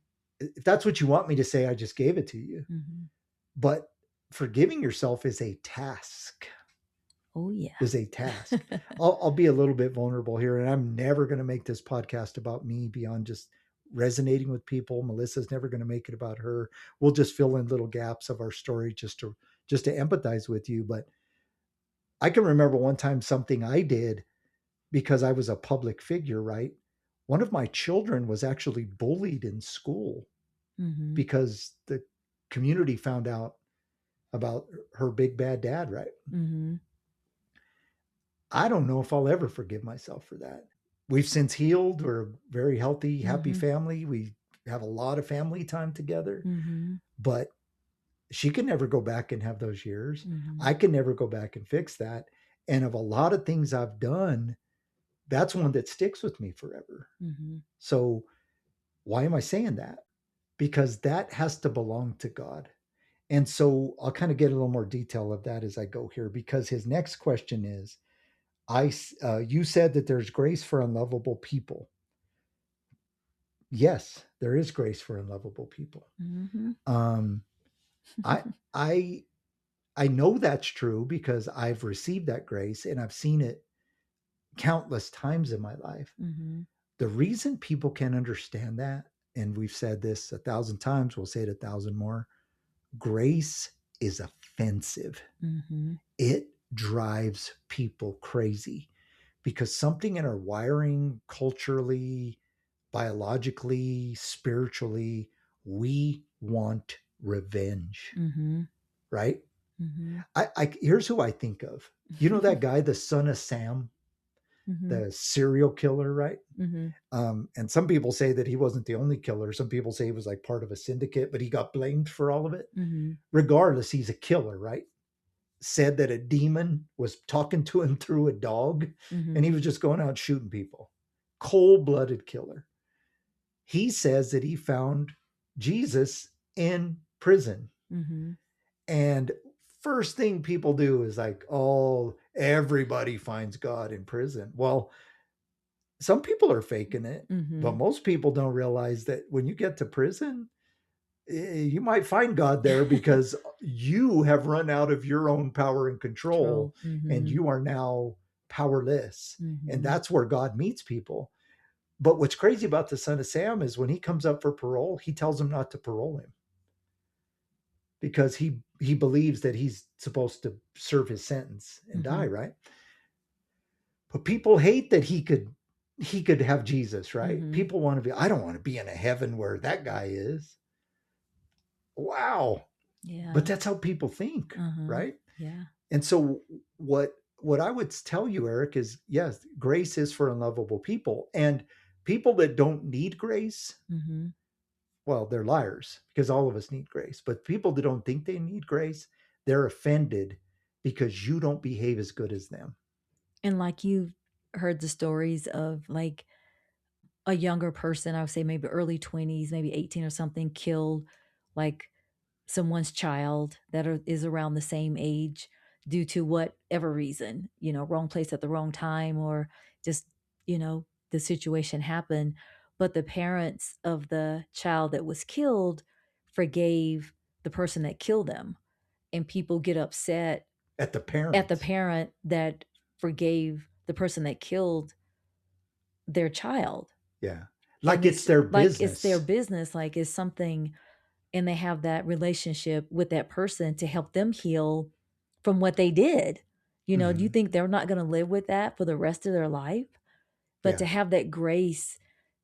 If that's what you want me to say, I just gave it to you. Mm-hmm. But forgiving yourself is a task. Oh yeah. Is a task. I'll be a little bit vulnerable here, and I'm never going to make this podcast about me beyond just resonating with people. Melissa's never going to make it about her. We'll just fill in little gaps of our story just to empathize with you. But I can remember one time something I did because I was a public figure, right? One of my children was actually bullied in school Mm-hmm. because the community found out about her big bad dad, right? Mm-hmm. I don't know if I'll ever forgive myself for that. We've since healed. We're a very healthy, happy Mm-hmm. family. We have a lot of family time together, Mm-hmm. but she can never go back and have those years. Mm-hmm. I can never go back and fix that. And of a lot of things I've done, that's one that sticks with me forever. Mm-hmm. So why am I saying that? Because that has to belong to God. And so I'll kind of get a little more detail of that as I go here, because his next question is, You said that there's grace for unlovable people. Yes, there is grace for unlovable people. Mm-hmm. I I I know that's true because I've received that grace and I've seen it countless times in my life. Mm-hmm. The reason people can't understand that, and we've said this 1,000 times, we'll say it 1,000 more, grace is offensive. Mm-hmm. It drives people crazy because something in our wiring, culturally, biologically, spiritually, we want revenge, Mm-hmm. right? Mm-hmm. Here's who I think of. You know that guy, the son of Sam, Mm-hmm. the serial killer, right? Mm-hmm. And some people say that he wasn't the only killer. Some people say he was like part of a syndicate, but he got blamed for all of it. Mm-hmm. Regardless, he's a killer, right? Said that a demon was talking to him through a dog, Mm-hmm. and he was just going out shooting people. Cold-blooded killer. He says that he found Jesus in prison. Mm-hmm. And first thing people do is like, oh, everybody finds God in prison. Well, some people are faking it, Mm-hmm. but most people don't realize that when you get to prison, you might find God there because you have run out of your own power and control, Mm-hmm. and you are now powerless. Mm-hmm. And that's where God meets people. But what's crazy about the son of Sam is when he comes up for parole, he tells him not to parole him because he believes that he's supposed to serve his sentence and die, right? But people hate that he could have Jesus, right? Mm-hmm. People want to be, I don't want to be in a heaven where that guy is. Wow. Yeah. But that's how people think, right? Yeah. And so what I would tell you, Eric, is yes, grace is for unlovable people. And people that don't need grace, Mm-hmm. well, they're liars because all of us need grace. But people that don't think they need grace, they're offended because you don't behave as good as them. And like you've heard the stories of like a younger person, I would say maybe early 20s, maybe 18 or something, killed like someone's child that is around the same age due to whatever reason, wrong place at the wrong time, or just, the situation happened. But the parents of the child that was killed forgave the person that killed them. And people get upset At the at the parents. parent that forgave the person that killed their child. Yeah. Like And it's their like it's their business. business, like it's something, and they have that relationship with that person to help them heal from what they did. Do you think they're not going to live with that for the rest of their life? But Yeah. to have that grace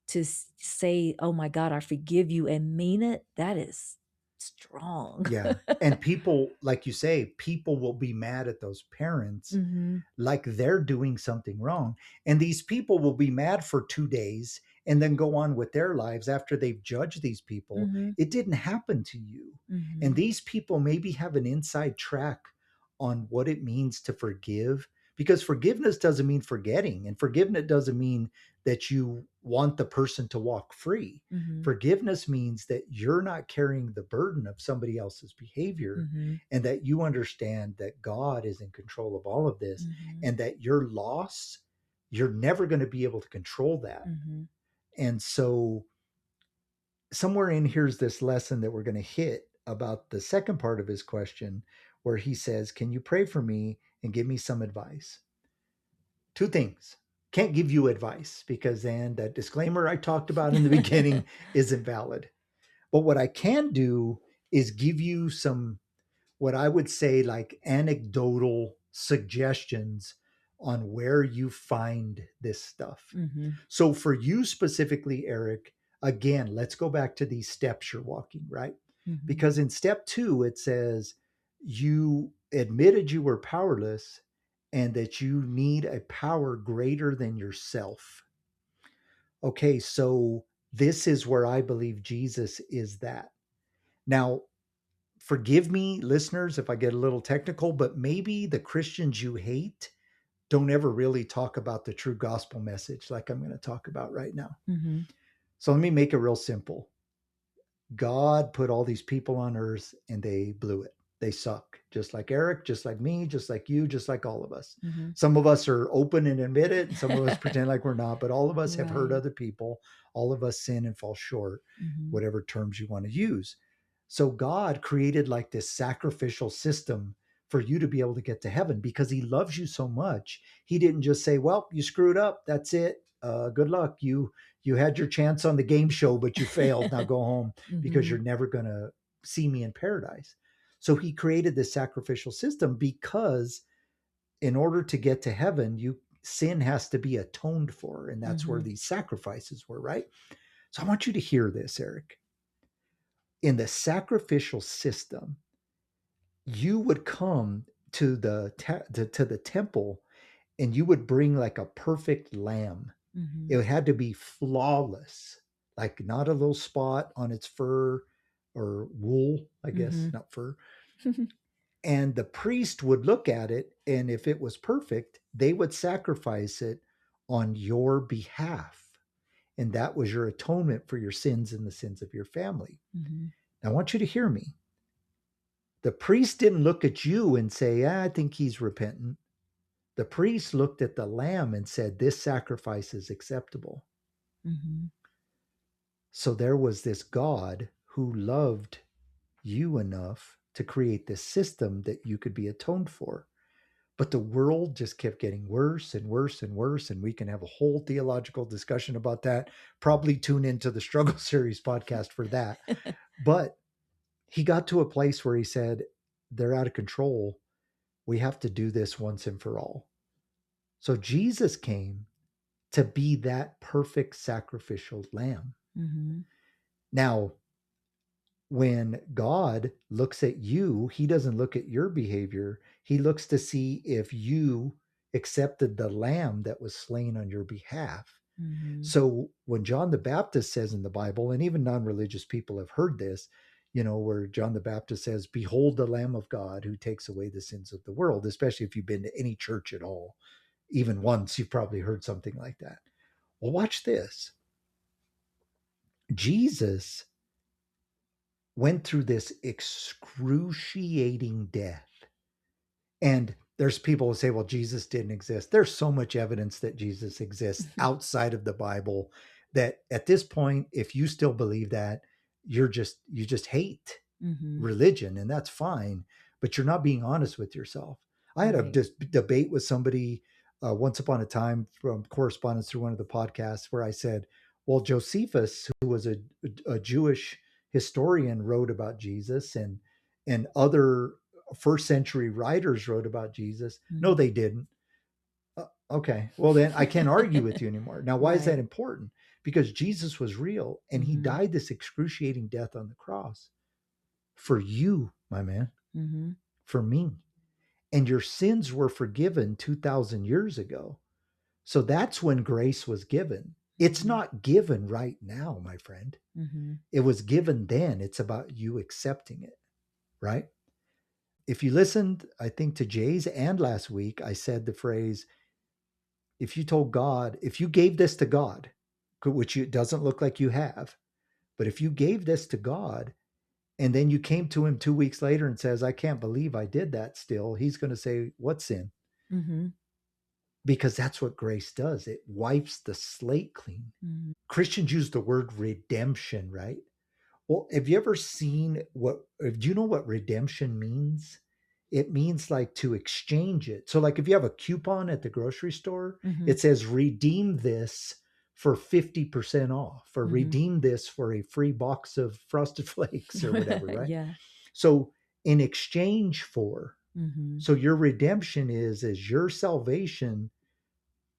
to say, oh my God, I forgive you, and mean it, that is strong. Yeah. And people, like you say, people will be mad at those parents Mm-hmm. like they're doing something wrong. And these people will be mad for 2 days and then go on with their lives after they've judged these people. Mm-hmm. It didn't happen to you. Mm-hmm. And these people maybe have an inside track on what it means to forgive, because forgiveness doesn't mean forgetting, and forgiveness doesn't mean that you want the person to walk free. Mm-hmm. Forgiveness means that you're not carrying the burden of somebody else's behavior, Mm-hmm. and that you understand that God is in control of all of this, Mm-hmm. and that your loss, you're never going to be able to control that. Mm-hmm. And so somewhere in here's this lesson that we're going to hit about the second part of his question, where he says, can you pray for me and give me some advice? Two things. Can't give you advice because then that disclaimer I talked about in the beginning isn't valid. But what I can do is give you some, what I would say, like anecdotal suggestions on where you find this stuff. Mm-hmm. So for you specifically, Eric, again, let's go back to these steps you're walking, right? Mm-hmm. Because in step 2, it says you admitted you were powerless and that you need a power greater than yourself. Okay, so this is where I believe Jesus is that. Now, forgive me, listeners, if I get a little technical, but maybe the Christians you hate don't ever really talk about the true gospel message like I'm going to talk about right now. Mm-hmm. So let me make it real simple. God put all these people on earth and they blew it. They suck, just like Eric, just like me, just like you, just like all of us. Mhm. Some of us are open and admit it, and some of us pretend like we're not, but all of us have hurt Right. other people. All of us sin and fall short, Mhm. whatever terms you want to use. So God created like this sacrificial system for you to be able to get to heaven because he loves you so much. He didn't just say, well, you screwed up. That's it. Good luck. You had your chance on the game show, but you failed. Now go home because Mhm. you're never going to see me in paradise. So he created this sacrificial system because in order to get to heaven, sin has to be atoned for. And that's where Mhm. these sacrifices were, right? So I want you to hear this, Eric. In the sacrificial system, you would come to the temple and you would bring like a perfect lamb. Mhm. It had to be flawless, like not a little spot on its fur or wool, I guess, Mhm. not fur. And the priest would look at it, and if it was perfect, they would sacrifice it on your behalf. And that was your atonement for your sins and the sins of your family. Mhm. Now, I want you to hear me. The priest didn't look at you and say, I think he's repentant. The priest looked at the lamb and said, this sacrifice is acceptable. Mhm. So there was this God who loved you enough to create this system that you could be atoned for. But the world just kept getting worse and worse and worse. And we can have a whole theological discussion about that. Probably tune into the Struggle Series podcast for that. But he got to a place where he said, they're out of control. We have to do this once and for all. So Jesus came to be that perfect sacrificial lamb. Mhm. Now, when God looks at you, he doesn't look at your behavior. He looks to see if you accepted the lamb that was slain on your behalf. Mhm. So when John the Baptist says in the Bible, and even non-religious people have heard this, where John the Baptist says, behold the Lamb of God who takes away the sins of the world, especially if you've been to any church at all, even once, you've probably heard something like that. Well, watch this. Jesus went through this excruciating death. And there's people who say, well, Jesus didn't exist. There's so much evidence that Jesus exists outside of the Bible that at this point, if you still believe that, you just hate Mhm. religion, and that's fine, but you're not being honest with yourself. I had a Right. debate with somebody once upon a time from correspondence through one of the podcasts where I said, well, Josephus, who was a Jewish historian, wrote about Jesus, and other first century writers wrote about Jesus. No, Mhm. they didn't. Okay, well then I can't argue with you anymore. Now, why is that Right. important? Because Jesus was real and he Mhm. died this excruciating death on the cross for you, my man, Mhm. for me. And your sins were forgiven 2,000 years ago. So that's when grace was given. It's Mhm. not given right now, my friend. Mhm. It was given then. It's about you accepting it, right? If you listened, I think to Jay's and last week, I said the phrase, if you told God, if you gave this to God, which it doesn't look like you have, but if you gave this to God and then you came to him 2 weeks later and says, I can't believe I did that still, he's going to say, what sin? Mhm. Because that's what grace does. It wipes the slate clean. Christians use the word redemption, right? Well, have you ever seen do you know what redemption means? It means like to exchange it. So, like if you have a coupon at the grocery store, Mhm. it says redeem this for 50% off, or Mhm. redeem this for a free box of Frosted Flakes or whatever, Mhm. right? Yeah. So, in exchange for, Mhm. so your redemption is your salvation.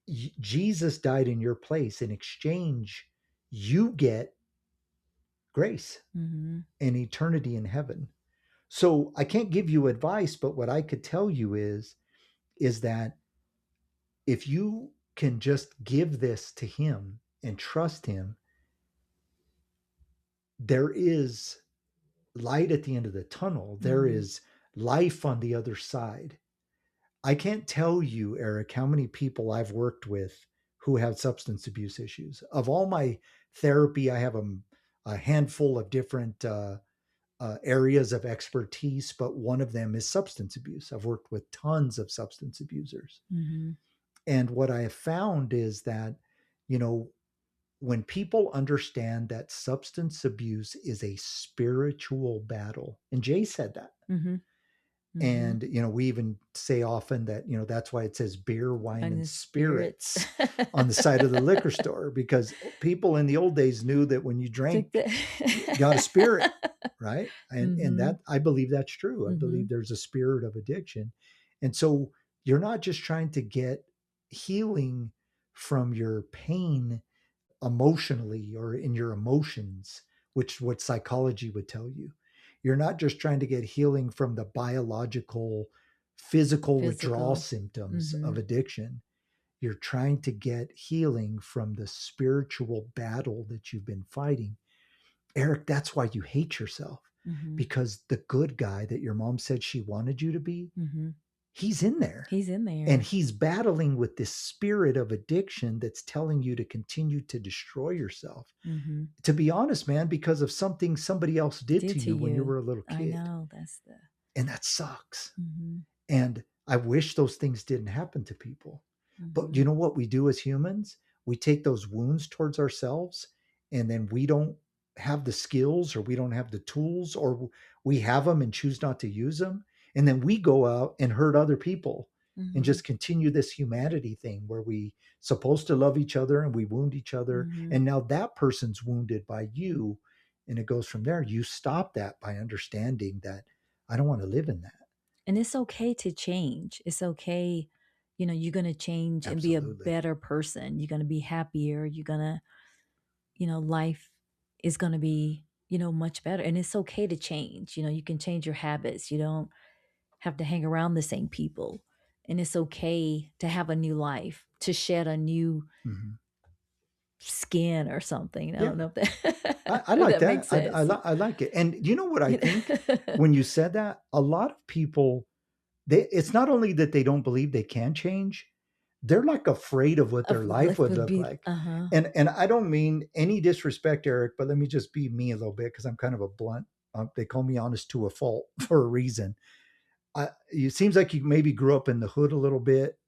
Jesus died in your place. In exchange, you get grace Mhm. and eternity in heaven. So I can't give you advice, but what I could tell you is that if you can just give this to him and trust him, there is light at the end of the tunnel. There Mhm. is life on the other side. I can't tell you, Eric, how many people I've worked with who have substance abuse issues. Of all my therapy, I have a handful of different areas of expertise, but one of them is substance abuse. I've worked with tons of substance abusers. Mm-hmm. And what I have found is that, you know, when people understand that substance abuse is a spiritual battle, and Jay said that. Mm-hmm. Mm-hmm. And, you know, we even say often that, you know, that's why it says beer, wine, and spirits on the side of the liquor store, because people in the old days knew that when you drank, you got a spirit, right? And that, I believe that's true. I believe there's a spirit of addiction. And so you're not just trying to get healing from your pain emotionally or in your emotions, which what psychology would tell you. You're not just trying to get healing from the biological, physical withdrawal symptoms of addiction. You're trying to get healing from the spiritual battle that you've been fighting. Eric, that's why you hate yourself, because the good guy that your mom said she wanted you to be, he's in there. He's in there. And he's battling with this spirit of addiction that's telling you to continue to destroy yourself. To be honest, man, because of something somebody else did to you when you were a little kid. I know, and that sucks. And I wish those things didn't happen to people. But you know what we do as humans? We take those wounds towards ourselves, and then we don't have the skills, or we don't have the tools, or we have them and choose not to use them. And then we go out and hurt other people and just continue this humanity thing where we supposed to love each other and we wound each other. And now that person's wounded by you. And it goes from there. You stop that by understanding that I don't want to live in that. And it's okay to change. It's okay. You know, you're going to change and be a better person. You're going to be happier. You're going to, you know, life is going to be, you know, much better. And it's okay to change. You know, you can change your habits. You don't have to hang around the same people. And it's okay to have a new life, to shed a new skin or something. I don't know if that I like that. makes sense. I like it. And you know what I think? When you said that, a lot of people, it's not only that they don't believe they can change, they're like afraid of what their life would look like. And I don't mean any disrespect, Eric, but let me just be me a little bit, because I'm kind of a blunt. They call me honest to a fault for a reason. It seems like you maybe grew up in the hood a little bit.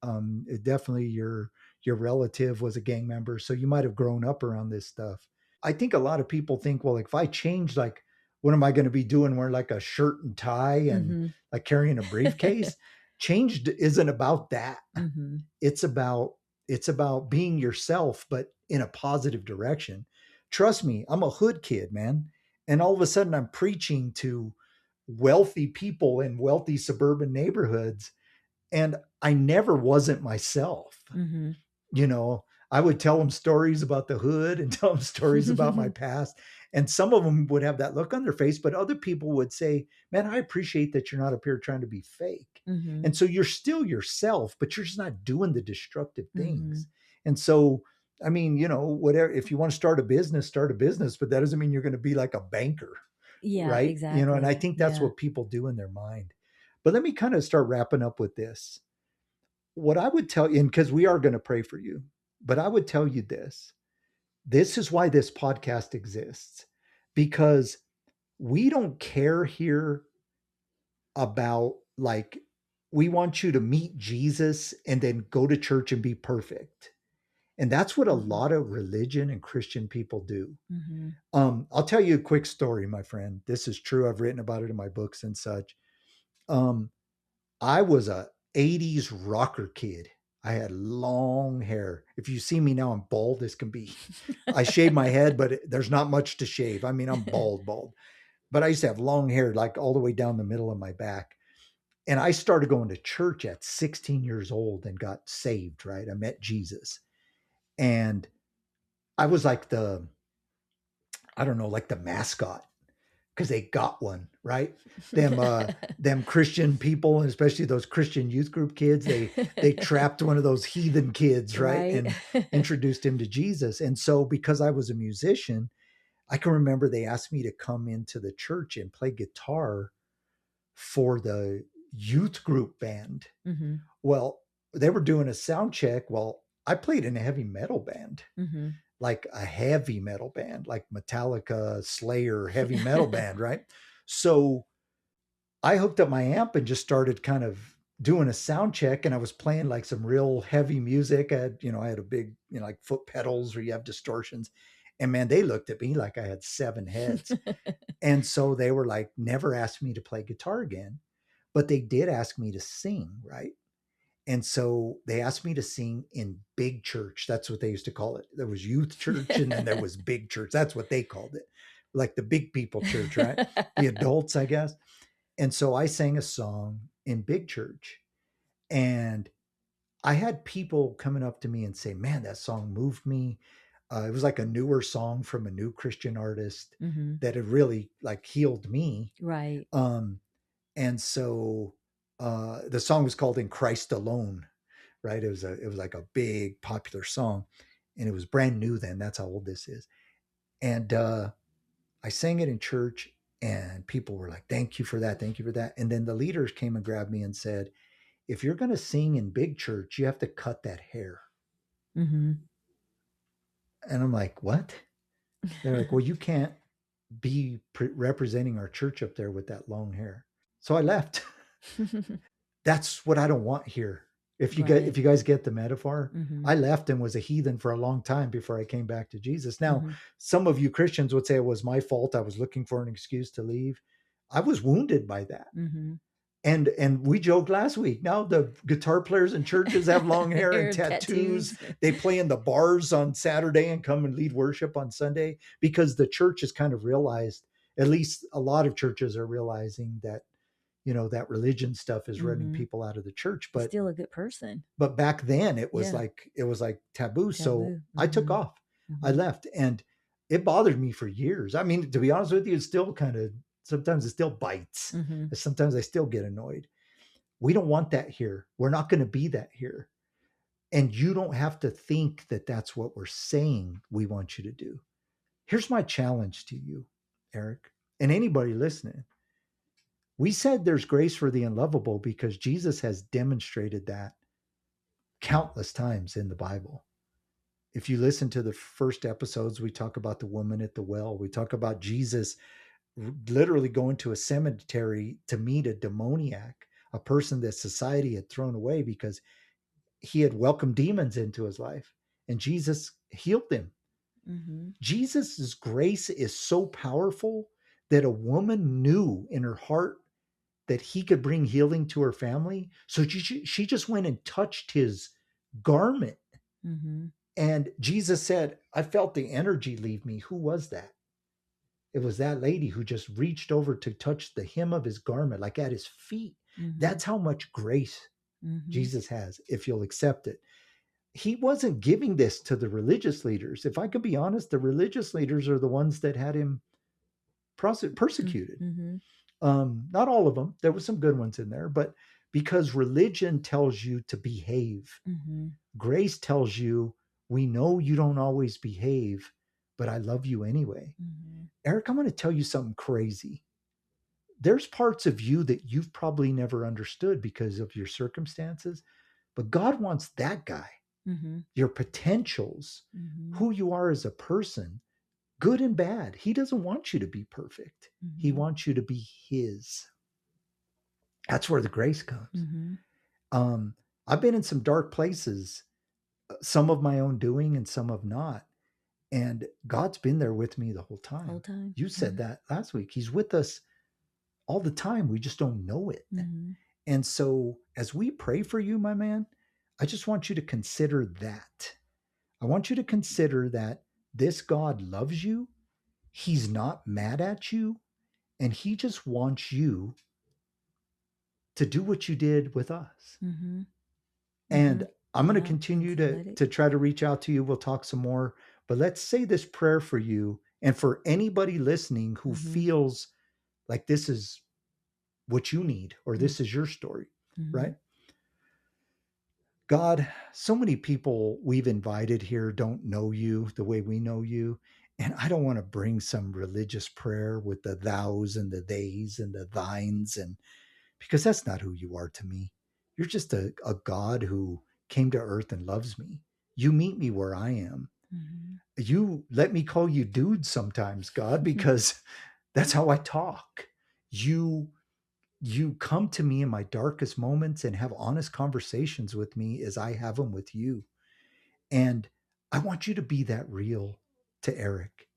Definitely your relative was a gang member, so you might have grown up around this stuff. I think a lot of people think, well, like, if I change, like, what am I going to be doing? Wearing like a shirt and tie and like carrying a briefcase? Change isn't about that. It's about being yourself, but in a positive direction. Trust me, I'm a hood kid, man. And all of a sudden I'm preaching to wealthy people in wealthy suburban neighborhoods. And I never wasn't myself. You know, I would tell them stories about the hood and tell them stories about my past. And some of them would have that look on their face, but other people would say, man, I appreciate that you're not up here trying to be fake. And so you're still yourself, but you're just not doing the destructive things. And so, I mean, you know, whatever, if you want to start a business, but that doesn't mean you're going to be like a banker. Yeah, right. Exactly. You know, and I think that's what people do in their mind. But let me kind of start wrapping up with this. What I would tell you, and because we are going to pray for you, but I would tell you this. This is why this podcast exists, because we don't care here about, like, we want you to meet Jesus and then go to church and be perfect. And that's what a lot of religion and Christian people do. I'll tell you a quick story, my friend. This is true. I've written about it in my books and such. I was a 80s rocker kid. I had long hair. If you see me now, I'm bald as can be. I shave my head, but there's not much to shave. I mean, I'm bald. But I used to have long hair, like all the way down the middle of my back. And I started going to church at 16 years old and got saved, right? I met Jesus. And I was like the mascot, because they got one, right? Them Christian people, and especially those Christian youth group kids, they trapped one of those heathen kids, right? And introduced him to Jesus. And so because I was a musician, I can remember they asked me to come into the church and play guitar for the youth group band. Well, they were doing a sound check. Well, I played in a heavy metal band, like a heavy metal band, like Metallica, Slayer, heavy metal band, right? So I hooked up my amp and just started kind of doing a sound check, and I was playing like some real heavy music. I had a big, like foot pedals where you have distortions. And man, they looked at me like I had 7 heads. And so they were like, never asked me to play guitar again, but they did ask me to sing, right? And so they asked me to sing in big church. That's what they used to call it. There was youth church and then there was big church. That's what they called it. Like the big people church, right? The adults, I guess. And so I sang a song in big church, and I had people coming up to me and say, man, that song moved me. It was like a newer song from a new Christian artist Mm-hmm. that had really like healed me. Right. And so the song was called In Christ Alone, right? It was like a big popular song, and it was brand new then. That's how old this is. And I sang it in church, and people were like, thank you for that. Thank you for that. And then the leaders came and grabbed me and said, if you're going to sing in big church, you have to cut that hair. Mm-hmm. And I'm like, what? They're like, well, you can't be representing our church up there with that long hair. So I left. That's what I don't want here. If you guys get the metaphor, Mm-hmm. I left and was a heathen for a long time before I came back to Jesus. Now, Mm-hmm. some of you Christians would say it was my fault. I was looking for an excuse to leave. I was wounded by that. Mm-hmm. And we joked last week. Now the guitar players in churches have long hair and tattoos. They play in the bars on Saturday and come and lead worship on Sunday, because the church has kind of realized, at least a lot of churches are realizing that, that religion stuff is running Mm-hmm. people out of the church. But still a good person. But back then it was Yeah. like taboo. So Taboo. I took Mhm. off. I left, and it bothered me for years. I mean, to be honest with you, it's still kind of, sometimes it still bites. Mhm. Sometimes I still get annoyed. We don't want that here. We're not going to be that here. And you don't have to think that that's what we're saying we want you to do. Here's my challenge to you, Eric, and anybody listening. We said there's grace for the unlovable because Jesus has demonstrated that countless times in the Bible. If you listen to the first episodes, we talk about the woman at the well. We talk about Jesus literally going to a cemetery to meet a demoniac, a person that society had thrown away because he had welcomed demons into his life, and Jesus healed him. Mm-hmm. Jesus's grace is so powerful that a woman knew in her heart that he could bring healing to her family. So she just went and touched his garment. Mm-hmm. And Jesus said, I felt the energy leave me. Who was that? It was that lady who just reached over to touch the hem of his garment, like at his feet. Mm-hmm. That's how much grace Mm-hmm. Jesus has, if you'll accept it. He wasn't giving this to the religious leaders. If I could be honest, the religious leaders are the ones that had him persecuted. Mm-hmm. Not all of them. There were some good ones in there, but because religion tells you to behave, Mm-hmm. grace tells you, we know you don't always behave, but I love you anyway. Mm-hmm. Eric, I'm going to tell you something crazy. There's parts of you that you've probably never understood because of your circumstances, but God wants that guy, Mm-hmm. your potentials, Mm-hmm. who you are as a person, good and bad. He doesn't want you to be perfect. Mm-hmm. He wants you to be his. That's where the grace comes. Mm-hmm. I've been in some dark places, some of my own doing and some of not. And God's been there with me the whole time. You said that last week. He's with us all the time. We just don't know it. Mm-hmm. And so as we pray for you, my man, I just want you to consider that. I want you to consider that this God loves you. He's not mad at you. And he just wants you to do what you did with us. Mm-hmm. And I'm going to continue to try to reach out to you. We'll talk some more, but let's say this prayer for you and for anybody listening who feels like this is what you need or this is your story, right? God, so many people we've invited here don't know you the way we know you. And I don't want to bring some religious prayer with the thous and the theys and the thines, and because that's not who you are to me. You're just a God who came to earth and loves me. You meet me where I am. Mm-hmm. You let me call you dude sometimes, God, because that's how I talk. You come to me in my darkest moments and have honest conversations with me as I have them with you. And I want you to be that real to Eric.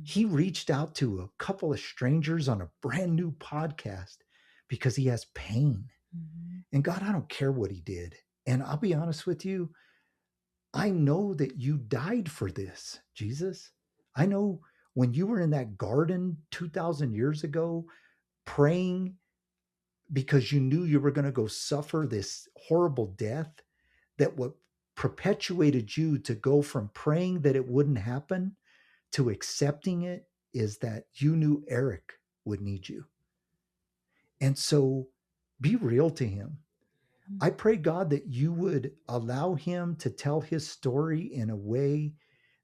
He reached out to a couple of strangers on a brand new podcast because he has pain. And God, I don't care what he did. And I'll be honest with you, I know that you died for this, Jesus. I know when you were in that garden 2,000 years ago, praying because you knew you were going to go suffer this horrible death, that what perpetuated you to go from praying that it wouldn't happen to accepting it is that you knew Eric would need you. And so be real to him. I pray, God, that you would allow him to tell his story in a way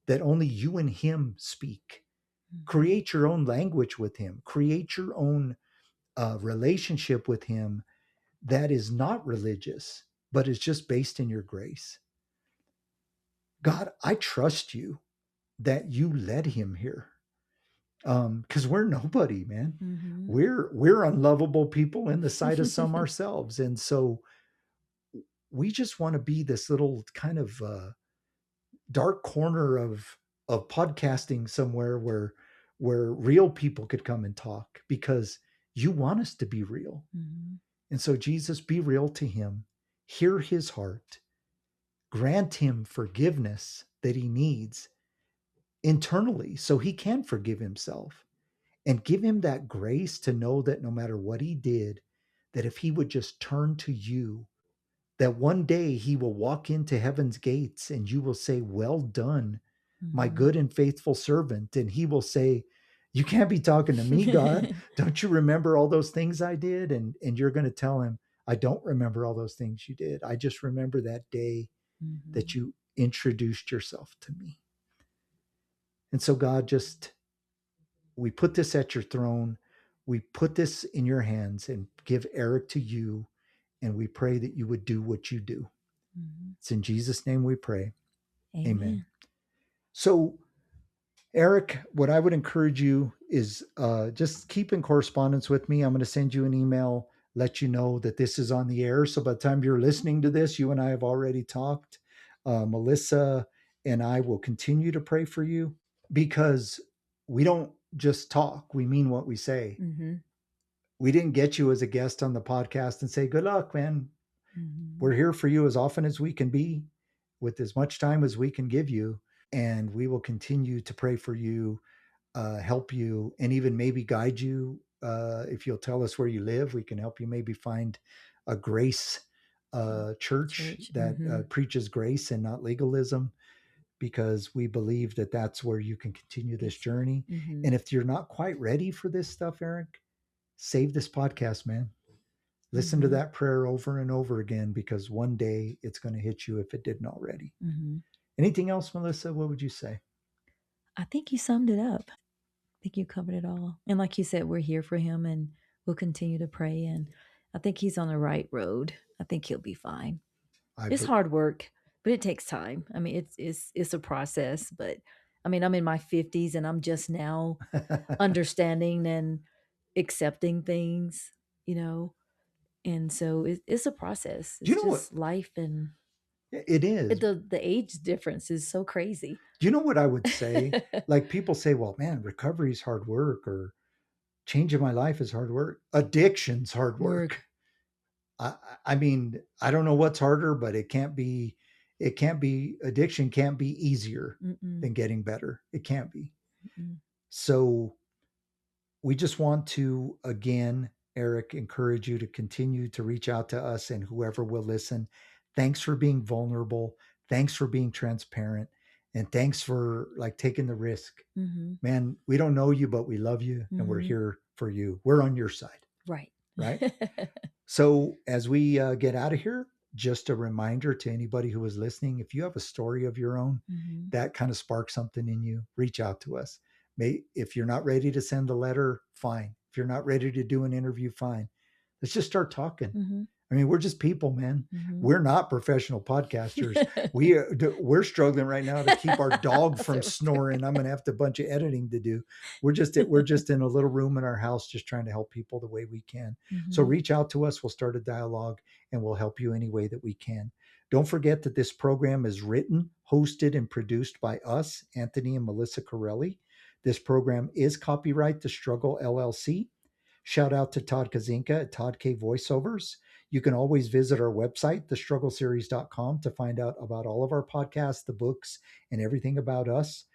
that only you and him speak. Create your own language with him. Create your own relationship with him that is not religious, but is just based in your grace. God, I trust you that you led him here. Because we're nobody, man. We're unlovable people in the sight of some ourselves. And so we just want to be this little kind of dark corner of podcasting somewhere where real people could come and talk, because you want us to be real. And so, Jesus, be real to him. Hear his heart. Grant him forgiveness that he needs internally so he can forgive himself, and give him that grace to know that no matter what he did, that if he would just turn to you, that one day he will walk into heaven's gates and you will say, well done, my good and faithful servant. And he will say, you can't be talking to me, God. Don't you remember all those things I did? And you're going to tell him, I don't remember all those things you did. I just remember that day that you introduced yourself to me. And so, God, we put this at your throne. We put this in your hands and give Eric to you. And we pray that you would do what you do. It's in Jesus' name we pray. Amen. So, Eric, what I would encourage you is just keep in correspondence with me. I'm going to send you an email, let you know that this is on the air. So by the time you're listening to this, you and I have already talked. Melissa and I will continue to pray for you, because we don't just talk. We mean what we say. We didn't get you as a guest on the podcast and say, good luck, man. We're here for you as often as we can be, with as much time as we can give you. And we will continue to pray for you, help you, and even maybe guide you. If you'll tell us where you live, we can help you maybe find a grace church that preaches grace and not legalism, because we believe that that's where you can continue this journey. And if you're not quite ready for this stuff, Eric, save this podcast, man. Listen to that prayer over and over again, because one day it's going to hit you if it didn't already. Anything else, Melissa? What would you say? I think you summed it up. I think you covered it all. And like you said, we're here for him, and we'll continue to pray. And I think he's on the right road. I think he'll be fine. It's hard work, but it takes time. I mean, it's a process, but I mean, I'm in my 50s and I'm just now understanding and accepting things, and so it's a process. It's just life, and it is. The age difference is so crazy. You know what I would say? Like, people say, well, man, recovery is hard work, or changing my life is hard work. Addiction's hard work. I mean, I don't know what's harder, but it can't be, addiction can't be easier than getting better. It can't be. So we just want to, again, Eric, encourage you to continue to reach out to us and whoever will listen. Thanks for being vulnerable. Thanks for being transparent. And thanks for taking the risk. Man, we don't know you, but we love you, and we're here for you. We're on your side. Right. So as we get out of here, just a reminder to anybody who is listening, if you have a story of your own that kind of sparks something in you, reach out to us. If you're not ready to send a letter, fine. If you're not ready to do an interview, fine. Let's just start talking. I mean, we're just people, man. Mhm. We're not professional podcasters. We're struggling right now to keep our dog from snoring. I'm going to have a bunch of editing to do. We're just in a little room in our house, just trying to help people the way we can. So Mhm. reach out to us. We'll start a dialogue and we'll help you any way that we can. Don't forget that this program is written, hosted, and produced by us, Anthony and Melissa Corelli. This program is copyright The Struggle LLC. Shout out to Todd Kazinka at Todd K Voiceovers. You can always visit our website, thestruggleseries.com, to find out about all of our podcasts, the books, and everything about us.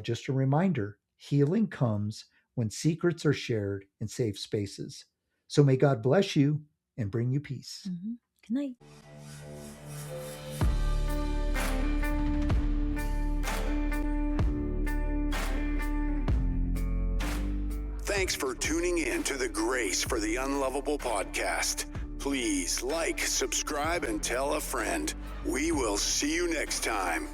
Just a reminder, healing comes when secrets are shared in safe spaces. So may God bless you and bring you peace. Mhm. Good night. Thanks for tuning in to the Grace for the Unlovable podcast. Please like, subscribe, and tell a friend. We will see you next time.